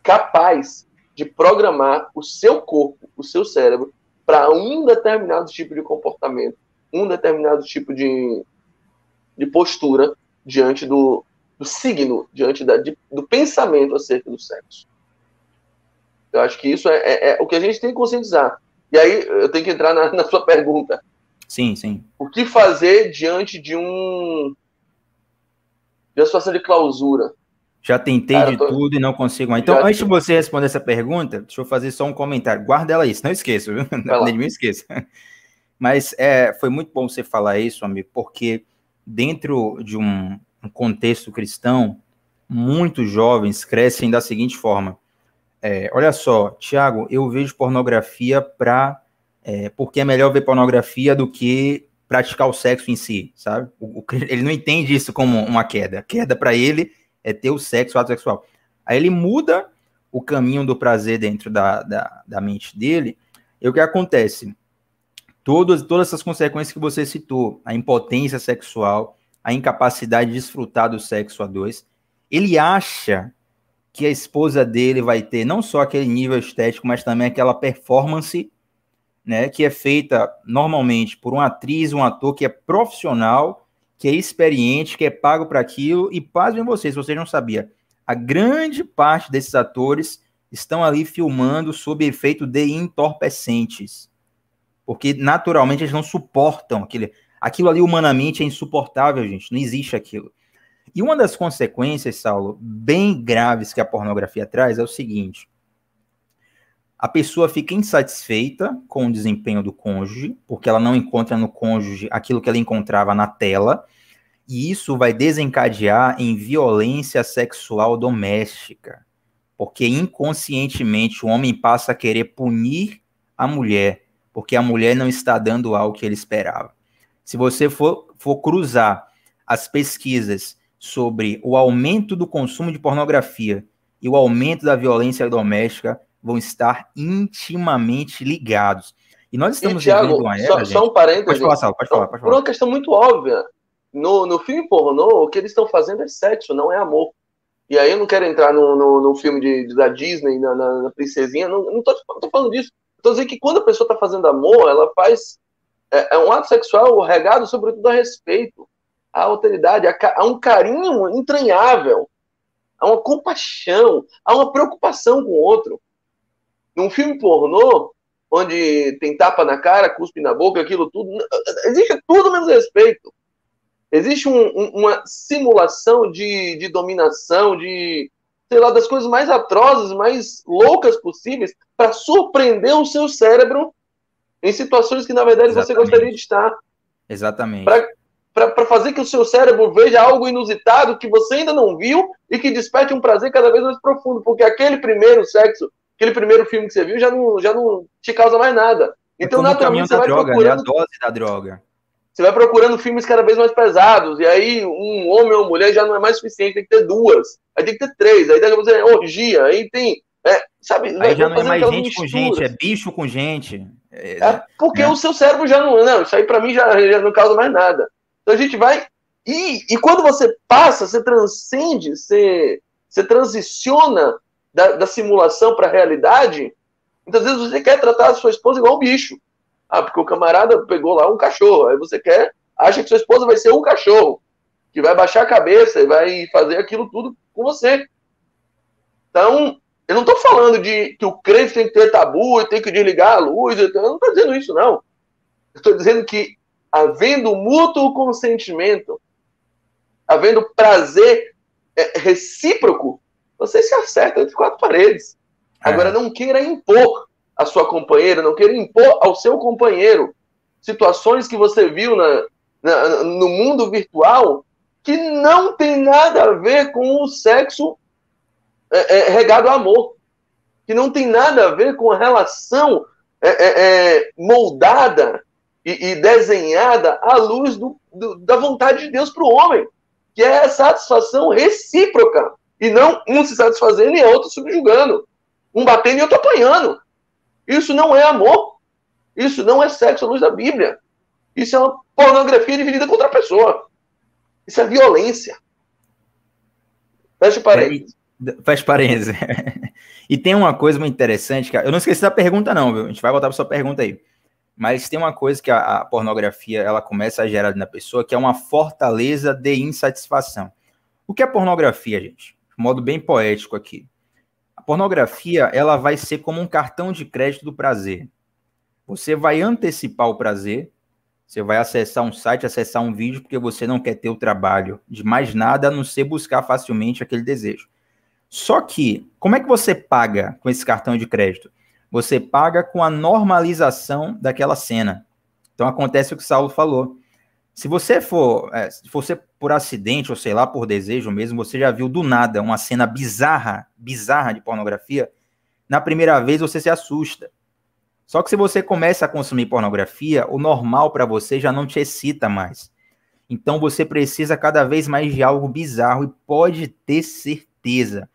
capaz de programar o seu corpo, o seu cérebro, para um determinado tipo de comportamento, um determinado tipo de postura diante do signo, diante do pensamento acerca do sexo. Eu acho que isso é o que a gente tem que conscientizar. E aí eu tenho que entrar na sua pergunta. Sim, sim. O que fazer diante de uma situação de clausura? Já tentei de tudo e não consigo mais. Então, antes de você responder essa pergunta, deixa eu fazer só um comentário. Guarda ela aí, não esqueça, viu? Nem me esqueça. Mas foi muito bom você falar isso, amigo, porque dentro de um contexto cristão, muitos jovens crescem da seguinte forma. Olha só, Tiago, eu vejo pornografia porque é melhor ver pornografia do que praticar o sexo em si, sabe? Ele não entende isso como uma queda. Queda para ele é ter o sexo, o ato sexual. Aí ele muda o caminho do prazer dentro da mente dele, e o que acontece? Todas essas consequências que você citou, a impotência sexual, a incapacidade de desfrutar do sexo a dois, ele acha que a esposa dele vai ter não só aquele nível estético, mas também aquela performance, né, que é feita normalmente por uma atriz, um ator que é profissional, que é experiente, que é pago para aquilo, e pasmem vocês, se vocês não sabiam, a grande parte desses atores estão ali filmando sob efeito de entorpecentes, porque naturalmente eles não suportam aquilo ali humanamente é insuportável, gente, não existe aquilo. E uma das consequências, Saulo, bem graves que a pornografia traz é o seguinte: a pessoa fica insatisfeita com o desempenho do cônjuge, porque ela não encontra no cônjuge aquilo que ela encontrava na tela, e isso vai desencadear em violência sexual doméstica, porque inconscientemente o homem passa a querer punir a mulher, porque a mulher não está dando algo que ele esperava. Se você for cruzar as pesquisas sobre o aumento do consumo de pornografia e o aumento da violência doméstica, vão estar intimamente ligados. E nós estamos Thiago, vivendo uma era, só um parênteses. Pode falar, Saulo, pode falar. Por uma questão muito óbvia. No filme pornô, o que eles estão fazendo é sexo, não é amor. E aí eu não quero entrar no filme da Disney, na princesinha, não tô falando disso. Estou dizendo que quando a pessoa está fazendo amor, ela faz um ato sexual regado sobretudo a respeito, à alteridade, a um carinho entranhável, a uma compaixão, a uma preocupação com o outro. Num filme pornô, onde tem tapa na cara, cuspe na boca, aquilo tudo, existe tudo menos respeito. Existe uma simulação de dominação, sei lá, das coisas mais atrozes, mais loucas possíveis, para surpreender o seu cérebro em situações que, na verdade, você gostaria de estar. Exatamente. Para fazer que o seu cérebro veja algo inusitado que você ainda não viu e que desperte um prazer cada vez mais profundo, porque aquele primeiro sexo, aquele primeiro filme que você viu já não te causa mais nada. Então, naturalmente, você vai droga, procurando... a dose da droga. Você vai procurando filmes cada vez mais pesados, e aí um homem ou uma mulher já não é mais suficiente, tem que ter duas, aí tem que ter três, aí daqui a pouco é orgia, aí tem, sabe, Aí já vai não é fazendo mais aquelas gente com gente, é misturas. bicho com gente. Porque Né? o seu cérebro já não, isso aí pra mim já não causa mais nada. Então a gente vai, e quando você passa, você transcende, você transiciona da simulação para a realidade, muitas vezes você quer tratar a sua esposa igual um bicho. Porque o camarada pegou lá um cachorro. Aí você acha que sua esposa vai ser um cachorro, que vai baixar a cabeça e vai fazer aquilo tudo com você. Então, eu não estou falando de que o crente tem que ter tabu e tem que desligar a luz. Eu não estou dizendo isso, não. Eu estou dizendo que, havendo mútuo consentimento, havendo prazer recíproco, você se acerta entre quatro paredes. Agora, não queira impor a sua companheira, não queira impor ao seu companheiro situações que você viu no mundo virtual que não tem nada a ver com o sexo regado a amor, que não tem nada a ver com a relação moldada e desenhada à luz da vontade de Deus para o homem, que é a satisfação recíproca, e não um se satisfazendo e outro subjugando, um batendo e outro apanhando. Isso não é amor. Isso não é sexo à luz da Bíblia. Isso é uma pornografia dividida contra a pessoa. Isso é violência. Fecha parênteses. Fecha parênteses. E tem uma coisa muito interessante, cara. Eu não esqueci da pergunta, não, viu? A gente vai voltar para sua pergunta aí. Mas tem uma coisa que a pornografia ela começa a gerar na pessoa, que é uma fortaleza de insatisfação. O que é pornografia, gente? De modo bem poético aqui. A pornografia ela vai ser como um cartão de crédito do prazer. Você vai antecipar o prazer, você vai acessar um site, acessar um vídeo, porque você não quer ter o trabalho de mais nada, a não ser buscar facilmente aquele desejo. Só que, como é que você paga com esse cartão de crédito? Você paga com a normalização daquela cena. Então acontece o que o Saulo falou. Se você for por acidente, ou sei lá, por desejo mesmo, você já viu do nada uma cena bizarra de pornografia, na primeira vez você se assusta. Só que se você começa a consumir pornografia, o normal para você já não te excita mais. Então você precisa cada vez mais de algo bizarro e pode ter certeza.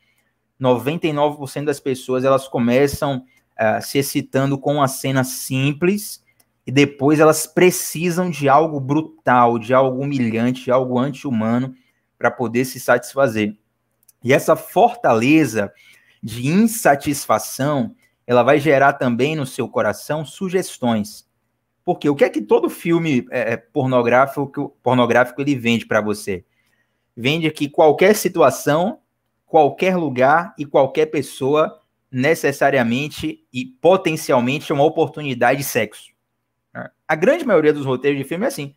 99% das pessoas elas começam se excitando com uma cena simples e depois elas precisam de algo brutal, de algo humilhante, de algo anti-humano para poder se satisfazer. E essa fortaleza de insatisfação, ela vai gerar também no seu coração sugestões. Porque o que é que todo filme pornográfico ele vende para você? Vende que qualquer situação, qualquer lugar e qualquer pessoa necessariamente e potencialmente é uma oportunidade de sexo. A grande maioria dos roteiros de filme é assim.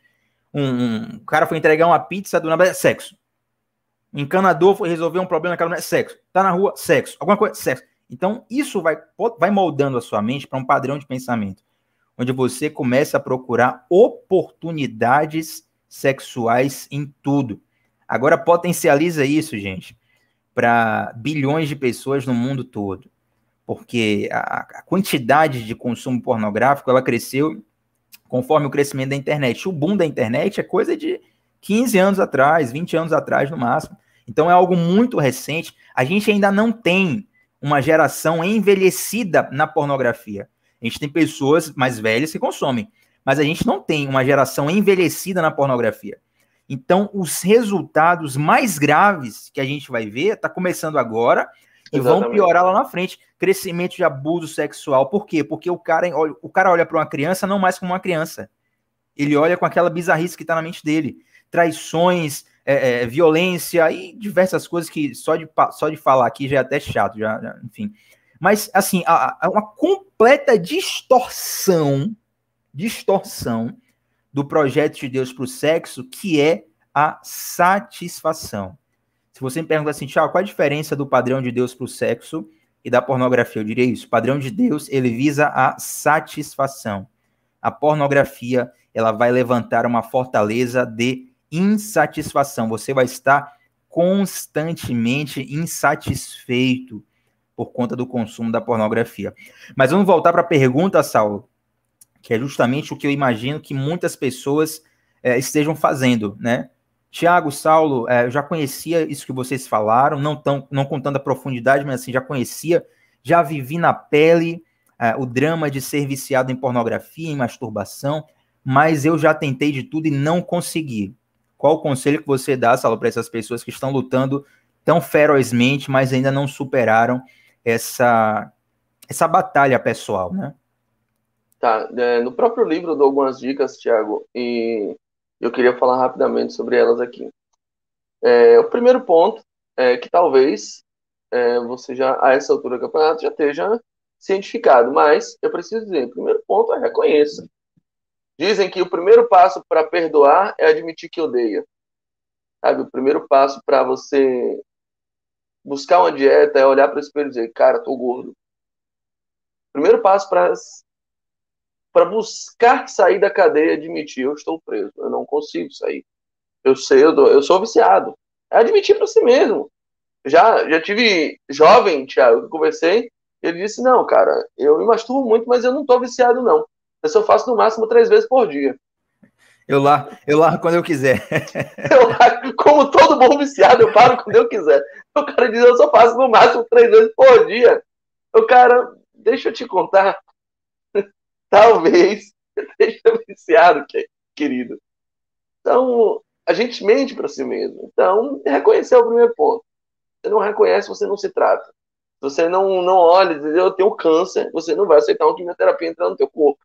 Um cara foi entregar uma pizza do nada, sexo. Um encanador foi resolver um problema naquela mulher, sexo. Tá na rua, sexo. Alguma coisa, sexo. Então, isso vai moldando a sua mente para um padrão de pensamento, onde você começa a procurar oportunidades sexuais em tudo. Agora, potencializa isso, gente, para bilhões de pessoas no mundo todo. Porque a quantidade de consumo pornográfico, ela cresceu conforme o crescimento da internet. O boom da internet é coisa de 15 anos atrás, 20 anos atrás no máximo. Então, é algo muito recente. A gente ainda não tem uma geração envelhecida na pornografia. A gente tem pessoas mais velhas que consomem, mas a gente não tem uma geração envelhecida na pornografia. Então, os resultados mais graves que a gente vai ver está começando agora e vão piorar lá na frente. Crescimento de abuso sexual. Por quê? Porque o cara olha para uma criança não mais como uma criança. Ele olha com aquela bizarrice que está na mente dele. Traições, violência e diversas coisas que só de falar aqui já é até chato, enfim. Mas, assim, uma completa distorção do projeto de Deus para o sexo, que é a satisfação. Se você me perguntar assim, Thiago, qual a diferença do padrão de Deus para o sexo e da pornografia? Eu diria isso. O padrão de Deus, ele visa a satisfação. A pornografia, ela vai levantar uma fortaleza de insatisfação. Você vai estar constantemente insatisfeito por conta do consumo da pornografia. Mas vamos voltar para a pergunta, Saulo, que é justamente o que eu imagino que muitas pessoas estejam fazendo, né? Tiago, Saulo, eu já conhecia isso que vocês falaram, não com tanta profundidade, mas assim, já conhecia, já vivi na pele o drama de ser viciado em pornografia, em masturbação, mas eu já tentei de tudo e não consegui. Qual o conselho que você dá, Saulo, para essas pessoas que estão lutando tão ferozmente, mas ainda não superaram essa batalha pessoal, né? Tá, no próprio livro eu dou algumas dicas, Tiago, e eu queria falar rapidamente sobre elas aqui. O primeiro ponto é que talvez você já, a essa altura do campeonato, já esteja cientificado, mas eu preciso dizer, o primeiro ponto é reconheça. Dizem que o primeiro passo para perdoar é admitir que odeia. Sabe, o primeiro passo para você buscar uma dieta é olhar para o espelho e dizer, cara, tô gordo. O primeiro passo para buscar sair da cadeia é admitir, eu estou preso, eu não consigo sair. Eu sei, eu sou viciado. É admitir para si mesmo. Já tive jovem, Thiago, que eu conversei, ele disse, não, cara, eu me masturbo muito, mas eu não tô viciado, não. Eu só faço no máximo 3 vezes por dia. Eu largo quando eu quiser. Como todo bom viciado, eu paro quando eu quiser. O cara diz, eu só faço no máximo 3 vezes por dia. O cara, deixa eu te contar, talvez eu esteja viciado, querido. Então, a gente mente para si mesmo. Então, reconhecer é o primeiro ponto. Você não reconhece, você não se trata. Se você não olha e diz, eu tenho câncer, você não vai aceitar uma quimioterapia entrar no teu corpo,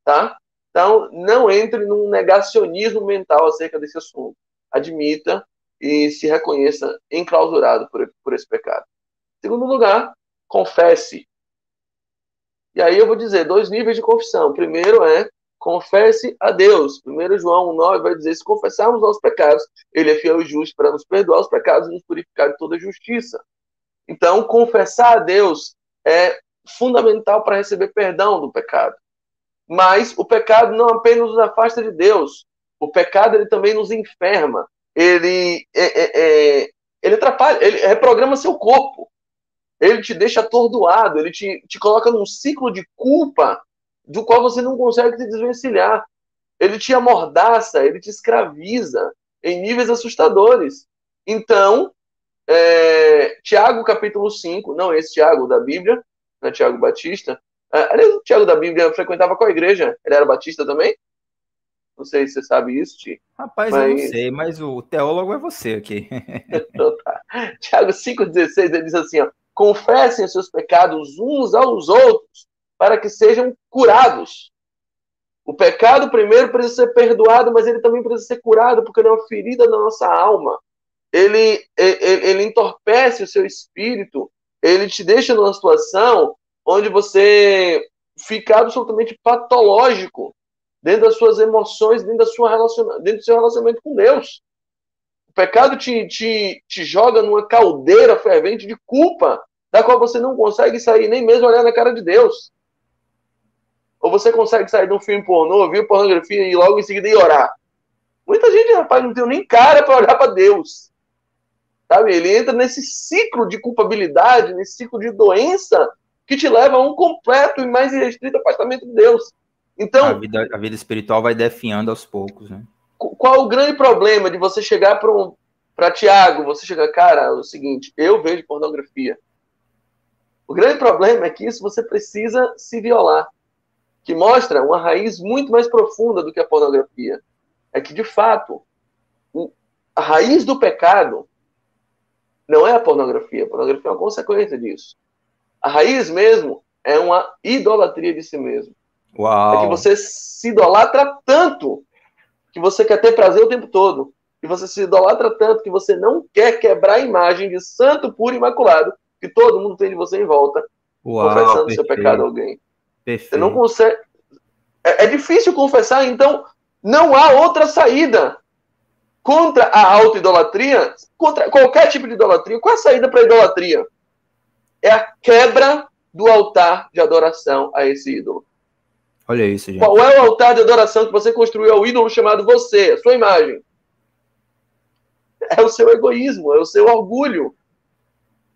tá? Então, não entre num negacionismo mental acerca desse assunto. Admita e se reconheça enclausurado por esse pecado. Em segundo lugar, confesse. E aí eu vou dizer 2 níveis de confissão. O primeiro é confesse a Deus. 1 João 9 vai dizer, se confessarmos nossos pecados, ele é fiel e justo para nos perdoar os pecados e nos purificar de toda justiça. Então, confessar a Deus é fundamental para receber perdão do pecado. Mas o pecado não apenas nos afasta de Deus. O pecado ele também nos enferma. Ele atrapalha, ele reprograma seu corpo. Ele te deixa atordoado, ele te coloca num ciclo de culpa do qual você não consegue se desvencilhar. Ele te amordaça, ele te escraviza em níveis assustadores. Então, Tiago capítulo 5, não esse Tiago da Bíblia, não é Tiago Batista. Aliás, o Tiago da Bíblia frequentava qual igreja? Ele era batista também? Não sei se você sabe isso, Ti. Rapaz, eu não sei, mas o teólogo é você aqui. Então, tá. Tiago 5,16, ele diz assim, ó, confessem os seus pecados uns aos outros, para que sejam curados. O pecado primeiro precisa ser perdoado, mas ele também precisa ser curado, porque ele é uma ferida na nossa alma. Ele entorpece o seu espírito, ele te deixa numa situação onde você fica absolutamente patológico dentro das suas emoções, dentro do seu relacionamento com Deus. O pecado te joga numa caldeira fervente de culpa, da qual você não consegue sair, nem mesmo olhar na cara de Deus. Ou você consegue sair de um filme pornô, ver pornografia e logo em seguida ir orar. Muita gente, rapaz, não tem nem cara para olhar para Deus. Sabe? Ele entra nesse ciclo de culpabilidade, nesse ciclo de doença, que te leva a um completo e mais irrestrito afastamento de Deus. Então, a vida espiritual vai definhando aos poucos, né? Qual o grande problema de você chegar para Tiago, você chegar, cara, é o seguinte, eu vejo pornografia. O grande problema é que isso você precisa se violar, que mostra uma raiz muito mais profunda do que a pornografia. É que, de fato, a raiz do pecado não é a pornografia. A pornografia é uma consequência disso. A raiz mesmo é uma idolatria de si mesmo. Uau. É que você se idolatra tanto que você quer ter prazer o tempo todo. E você se idolatra tanto que você não quer quebrar a imagem de santo, puro e imaculado que todo mundo tem de você em volta, confessando seu pecado a alguém. Perfeito. Você não consegue... É difícil confessar, então não há outra saída contra a auto-idolatria, contra qualquer tipo de idolatria. Qual é a saída para a idolatria? É a quebra do altar de adoração a esse ídolo. Olha isso, gente. Qual é o altar de adoração que você construiu ao ídolo chamado você, a sua imagem? É o seu egoísmo, é o seu orgulho.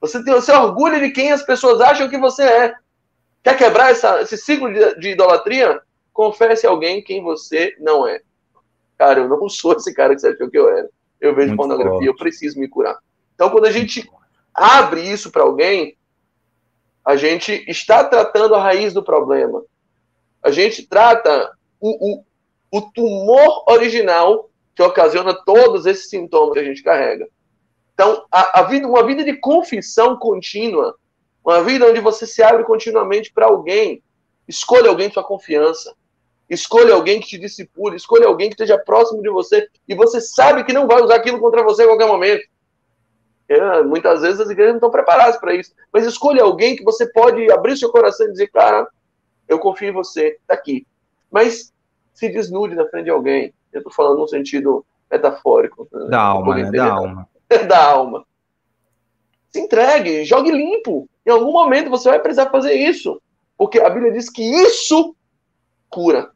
Você tem o seu orgulho de quem as pessoas acham que você é. Quer quebrar esse ciclo de idolatria? Confesse a alguém quem você não é. Cara, eu não sou esse cara que você achou que eu era. Eu vejo Muito pornografia, forte. eu preciso me curar. Então, quando a gente abre isso para alguém, a gente está tratando a raiz do problema. A gente trata o tumor original que ocasiona todos esses sintomas que a gente carrega. Então, uma vida de confissão contínua, uma vida onde você se abre continuamente para alguém, escolha alguém de sua confiança, escolha alguém que te discipule, escolha alguém que esteja próximo de você e você sabe que não vai usar aquilo contra você a qualquer momento. Muitas vezes as igrejas não estão preparadas para isso, mas escolha alguém que você pode abrir seu coração e dizer, cara, eu confio em você, está aqui. Mas se desnude na frente de alguém. Eu estou falando no sentido metafórico. Da alma, né? Da alma. Da alma. Se entregue, jogue limpo. Em algum momento você vai precisar fazer isso. Porque a Bíblia diz que isso cura.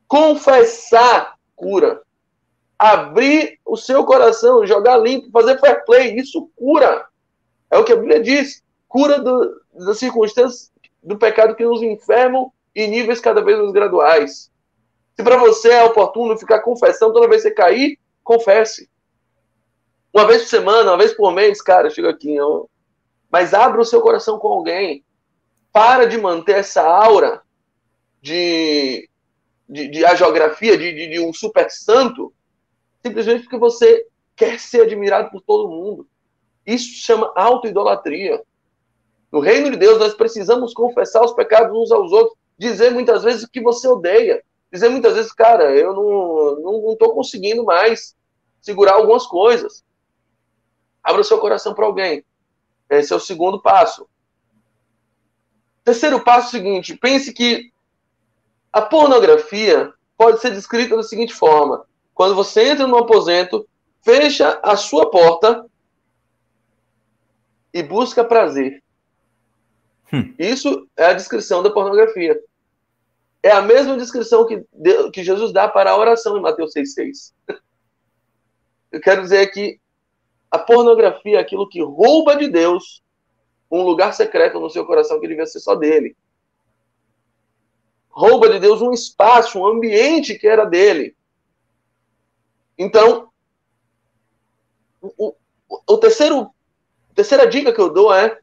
Confessar cura. Abrir o seu coração, jogar limpo, fazer fair play, isso cura. É o que a Bíblia diz. Cura das circunstâncias do pecado que nos enfermam em níveis cada vez mais graduais. Se para você é oportuno ficar confessando toda vez que você cair, confesse. Uma vez por semana, uma vez por mês, cara, chega aqui. Mas abra o seu coração com alguém. Para de manter essa aura de agiografia, de um super santo, simplesmente porque você quer ser admirado por todo mundo. Isso se chama autoidolatria. No reino de Deus, nós precisamos confessar os pecados uns aos outros, dizer muitas vezes que você odeia, dizer muitas vezes, cara, eu não estou conseguindo mais segurar algumas coisas. Abra o seu coração para alguém. Esse é o segundo passo. Terceiro passo é o seguinte, pense que a pornografia pode ser descrita da seguinte forma. Quando você entra num aposento, fecha a sua porta e busca prazer. Isso é a descrição da pornografia. É a mesma descrição que Jesus dá para a oração em Mateus 6,6. Eu quero dizer que a pornografia é aquilo que rouba de Deus um lugar secreto no seu coração que devia ser só dele. Rouba de Deus um espaço, um ambiente que era dele. Então, a terceira dica que eu dou é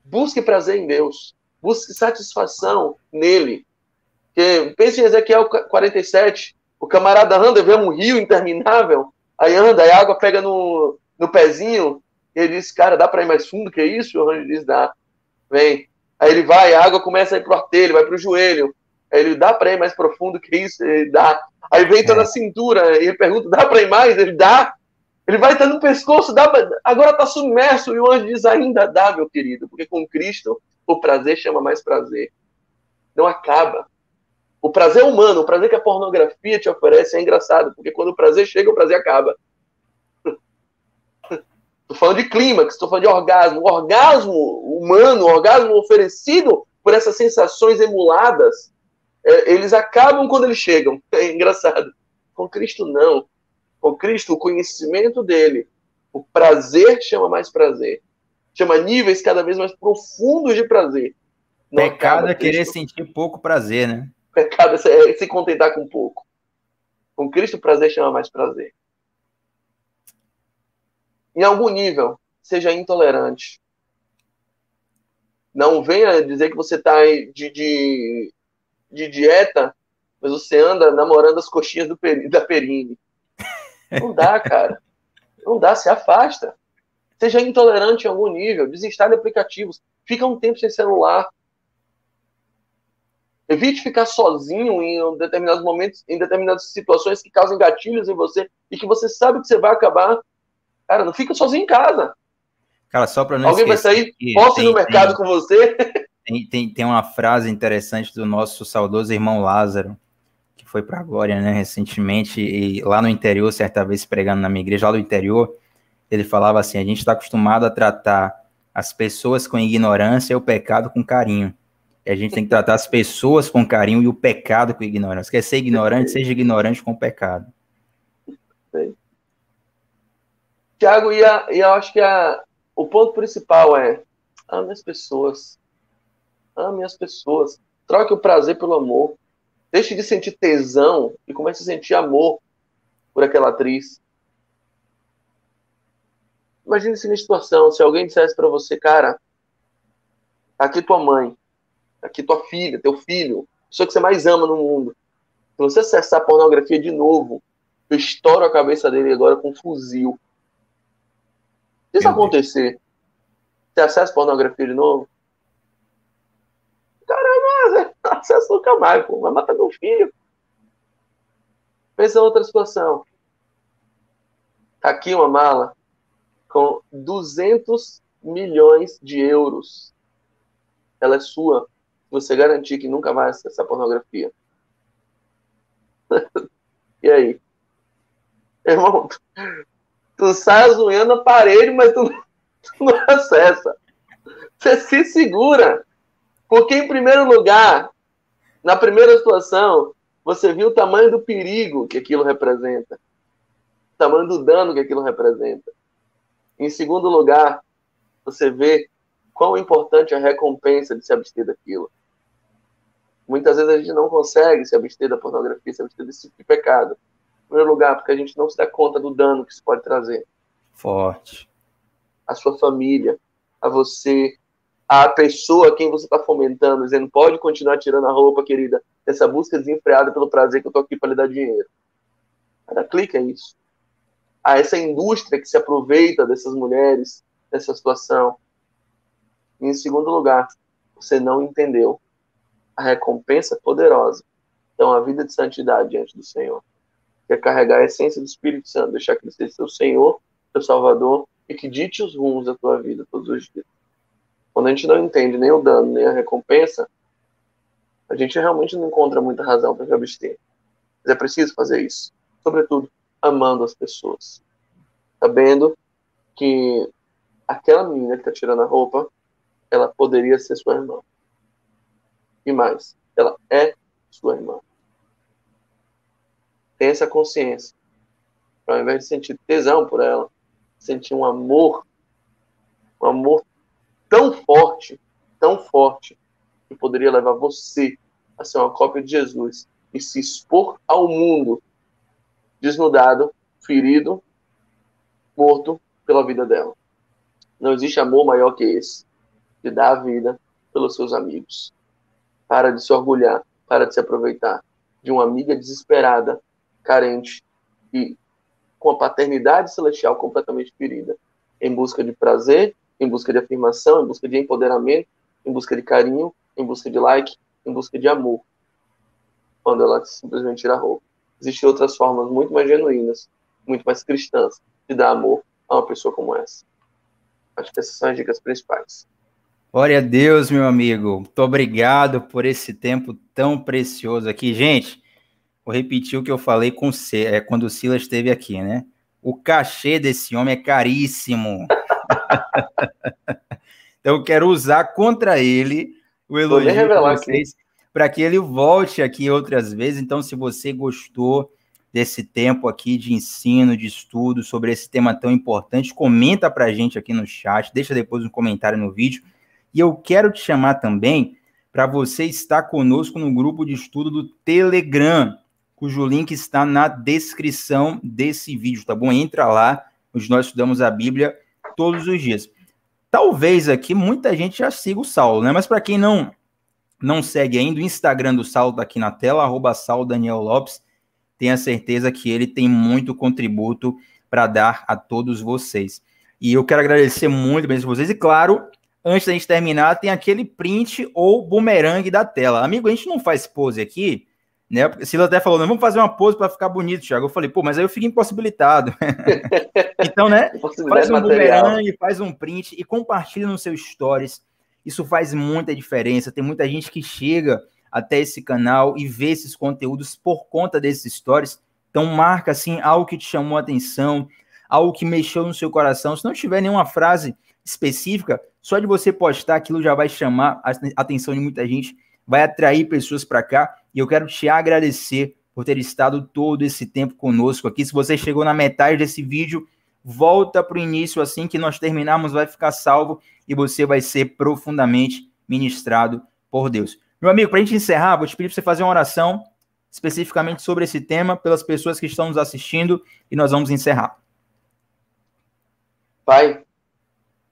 busque prazer em Deus. Busque satisfação nele. Porque, pense em Ezequiel 47, o camarada anda, vê um rio interminável, aí anda, aí a água pega no pezinho, e ele diz, cara, dá para ir mais fundo que isso? E o anjo diz, dá, vem. Aí ele vai, a água começa a ir pro artelho, vai pro joelho. Aí ele, dá para ir mais profundo que isso? Ele dá. Aí vem toda a cintura, e ele pergunta, dá para ir mais? Ele dá. Ele vai estar no pescoço, dá pra... agora está submerso, e o anjo diz, ainda dá, meu querido, porque com Cristo o prazer chama mais prazer. Não acaba. O prazer humano, o prazer que a pornografia te oferece é engraçado, porque quando o prazer chega, o prazer acaba. Estou falando de clímax, estou falando de orgasmo. O orgasmo humano, o orgasmo oferecido por essas sensações emuladas, eles acabam quando eles chegam. É engraçado. Com Cristo, não. Com Cristo, o conhecimento dele, o prazer chama mais prazer. Chama níveis cada vez mais profundos de prazer. Não pecado é querer sentir pouco prazer, né? Pecado é se contentar com pouco. Com Cristo, o prazer chama mais prazer. Em algum nível, seja intolerante. Não venha dizer que você está de dieta, mas você anda namorando as coxinhas da Perine. Não dá, cara. Não dá, se afasta. Seja intolerante em algum nível. Desinstale aplicativos. Fica um tempo sem celular. Evite ficar sozinho em determinados momentos, em determinadas situações que causam gatilhos em você e que você sabe que você vai acabar. Cara, não fica sozinho em casa. Cara, só para não Alguém vai sair, possa ir no mercado com você. Tem uma frase interessante do nosso saudoso irmão Lázaro, que foi para a Glória, né, recentemente, e lá no interior, certa vez pregando na minha igreja, lá do interior, ele falava assim, a gente está acostumado a tratar as pessoas com ignorância e o pecado com carinho. E a gente tem que tratar as pessoas com carinho e o pecado com ignorância. Quer ser ignorante, seja ignorante com o pecado. Tiago, e eu acho que o ponto principal é ame as pessoas. Ame as pessoas. Troque o prazer pelo amor. Deixe de sentir tesão e comece a sentir amor por aquela atriz. Imagine se na situação, se alguém dissesse para você, cara, tá aqui tua mãe, tá aqui tua filha, teu filho, a pessoa que você mais ama no mundo. Se você acessar a pornografia de novo, eu estouro a cabeça dele agora com um fuzil. Se isso acontecer, você acessa a pornografia de novo? Caramba, não acesso nunca mais, pô. Vai matar meu filho. Pensa em outra situação. Tá aqui uma mala com 200 milhões de euros. Ela é sua. Se você garantir que nunca vai acessar pornografia. E aí? Irmão, tu sai azunhando a parede, mas tu não acessa. Você se segura. Porque, em primeiro lugar, na primeira situação, você viu o tamanho do perigo que aquilo representa. O tamanho do dano que aquilo representa. Em segundo lugar, você vê quão importante é a recompensa de se abster daquilo. Muitas vezes a gente não consegue se abster da pornografia, se abster desse tipo de pecado. Em primeiro lugar, porque a gente não se dá conta do dano que isso pode trazer. Forte. A sua família, a você, a pessoa a quem você está fomentando, dizendo, pode continuar tirando a roupa, querida, essa busca desenfreada pelo prazer que eu estou aqui para lhe dar dinheiro. Cada clique é isso. A essa indústria que se aproveita dessas mulheres, dessa situação. E, em segundo lugar, você não entendeu a recompensa poderosa. Então, a vida de santidade diante do Senhor. Que é carregar a essência do Espírito Santo, deixar que ele seja seu Senhor, seu Salvador, e que dite os rumos da tua vida todos os dias. Quando a gente não entende nem o dano, nem a recompensa, a gente realmente não encontra muita razão para se abster. Mas é preciso fazer isso. Sobretudo, amando as pessoas. Sabendo que aquela menina que está tirando a roupa, ela poderia ser sua irmã. E mais, ela é sua irmã. Tenha essa consciência. Ao invés de sentir tesão por ela, sentir um amor tão forte, que poderia levar você a ser uma cópia de Jesus e se expor ao mundo desnudado, ferido, morto pela vida dela. Não existe amor maior que esse, de dar a vida pelos seus amigos. Para de se orgulhar, para de se aproveitar de uma amiga desesperada, carente e com a paternidade celestial completamente ferida, em busca de prazer, em busca de afirmação, em busca de empoderamento, em busca de carinho, em busca de like, em busca de amor, quando ela simplesmente tira a roupa. Existem outras formas muito mais genuínas, muito mais cristãs, de dar amor a uma pessoa como essa. Acho que essas são as dicas principais. Glória a Deus, meu amigo. Muito obrigado por esse tempo tão precioso aqui. Gente, vou repetir o que eu falei quando o Silas esteve aqui, né? O cachê desse homem é caríssimo. Então eu quero usar contra ele o elogio de vocês para que ele volte aqui outras vezes. Então, se você gostou desse tempo aqui de ensino, de estudo sobre esse tema tão importante, comenta para a gente aqui no chat, deixa depois um comentário no vídeo. E eu quero te chamar também para você estar conosco no grupo de estudo do Telegram, cujo link está na descrição desse vídeo, tá bom? Entra lá, onde nós estudamos a Bíblia todos os dias. Talvez aqui muita gente já siga o Saulo, né? Mas para quem não segue ainda, o Instagram do Saulo está aqui na tela, @SauloDanielLopes. Tenha certeza que ele tem muito contributo para dar a todos vocês. E eu quero agradecer muito bem a vocês. E claro, antes da gente terminar, tem aquele print ou bumerangue da tela. Amigo, a gente não faz pose aqui, né? Silas até falou, não, vamos fazer uma pose para ficar bonito, Thiago. Eu falei, pô, mas aí eu fico impossibilitado. Então, né? Faz um bumerangue, faz um print e compartilha nos seus stories. Isso faz muita diferença. Tem muita gente que chega até esse canal e vê esses conteúdos por conta desses stories. Então, marca, assim, algo que te chamou a atenção, algo que mexeu no seu coração. Se não tiver nenhuma frase específica, só de você postar aquilo já vai chamar a atenção de muita gente, vai atrair pessoas para cá. E eu quero te agradecer por ter estado todo esse tempo conosco aqui. Se você chegou na metade desse vídeo, volta para o início, assim que nós terminarmos, vai ficar salvo e você vai ser profundamente ministrado por Deus. Meu amigo, para a gente encerrar, vou te pedir para você fazer uma oração especificamente sobre esse tema pelas pessoas que estão nos assistindo e nós vamos encerrar. Pai,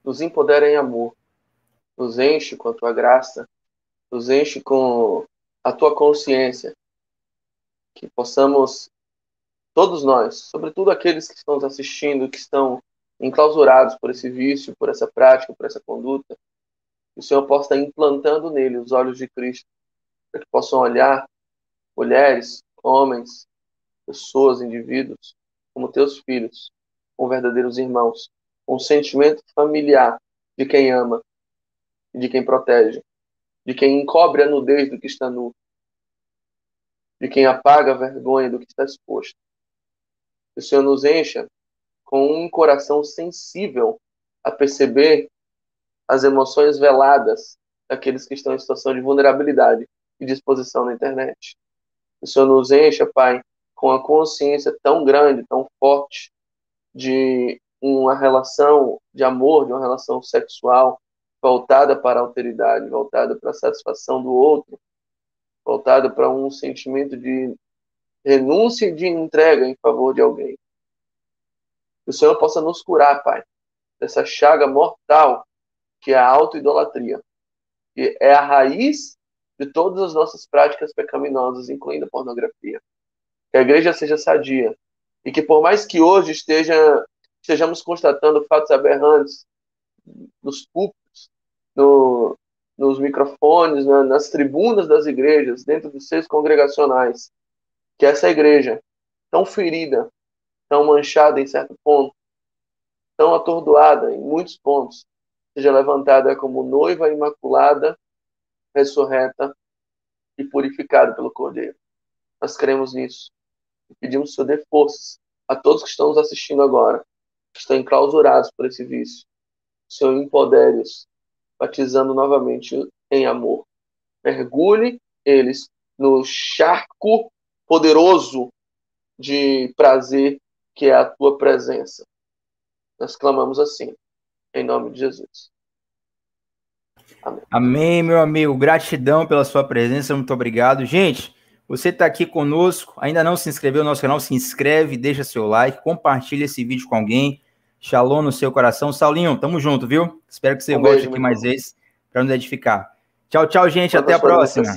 nos empodera em amor, nos enche com a tua graça, nos enche com a tua consciência, que possamos, todos nós, sobretudo aqueles que estão nos assistindo, que estão enclausurados por esse vício, por essa prática, por essa conduta, que o Senhor possa estar implantando nele os olhos de Cristo, para que possam olhar mulheres, homens, pessoas, indivíduos, como teus filhos, como verdadeiros irmãos, com um sentimento familiar de quem ama, de quem protege, de quem encobre a nudez do que está nu, de quem apaga a vergonha do que está exposto. Que o Senhor nos encha com um coração sensível a perceber as emoções veladas daqueles que estão em situação de vulnerabilidade e disposição na internet. Que o Senhor nos encha, Pai, com a consciência tão grande, tão forte de uma relação de amor, de uma relação sexual voltada para a alteridade, voltada para a satisfação do outro, voltada para um sentimento de renúncia e de entrega em favor de alguém. Que o Senhor possa nos curar, Pai, dessa chaga mortal que é a autoidolatria, que é a raiz de todas as nossas práticas pecaminosas, incluindo a pornografia. Que a igreja seja sadia e que, por mais que hoje estejamos constatando fatos aberrantes nos púlpitos, nos microfones, nas tribunas das igrejas, dentro dos seios congregacionais, que essa igreja, tão ferida, tão manchada em certo ponto, tão atordoada em muitos pontos, seja levantada como noiva imaculada, ressurreta e purificada pelo Cordeiro. Nós cremos nisso. E pedimos que o Senhor dê forças a todos que estão nos assistindo agora, que estão enclausurados por esse vício. O Senhor empodere-os, batizando novamente em amor. Mergulhe eles no charco poderoso de prazer que é a tua presença. Nós clamamos assim, em nome de Jesus. Amém. Amém, meu amigo. Gratidão pela sua presença, muito obrigado. Gente, você está aqui conosco, ainda não se inscreveu no nosso canal, se inscreve, deixa seu like, compartilha esse vídeo com alguém. Shalom no seu coração. Saulinho, tamo junto, viu? Espero que você volte aqui mais vezes para nos edificar. Tchau, tchau, gente. Até a próxima.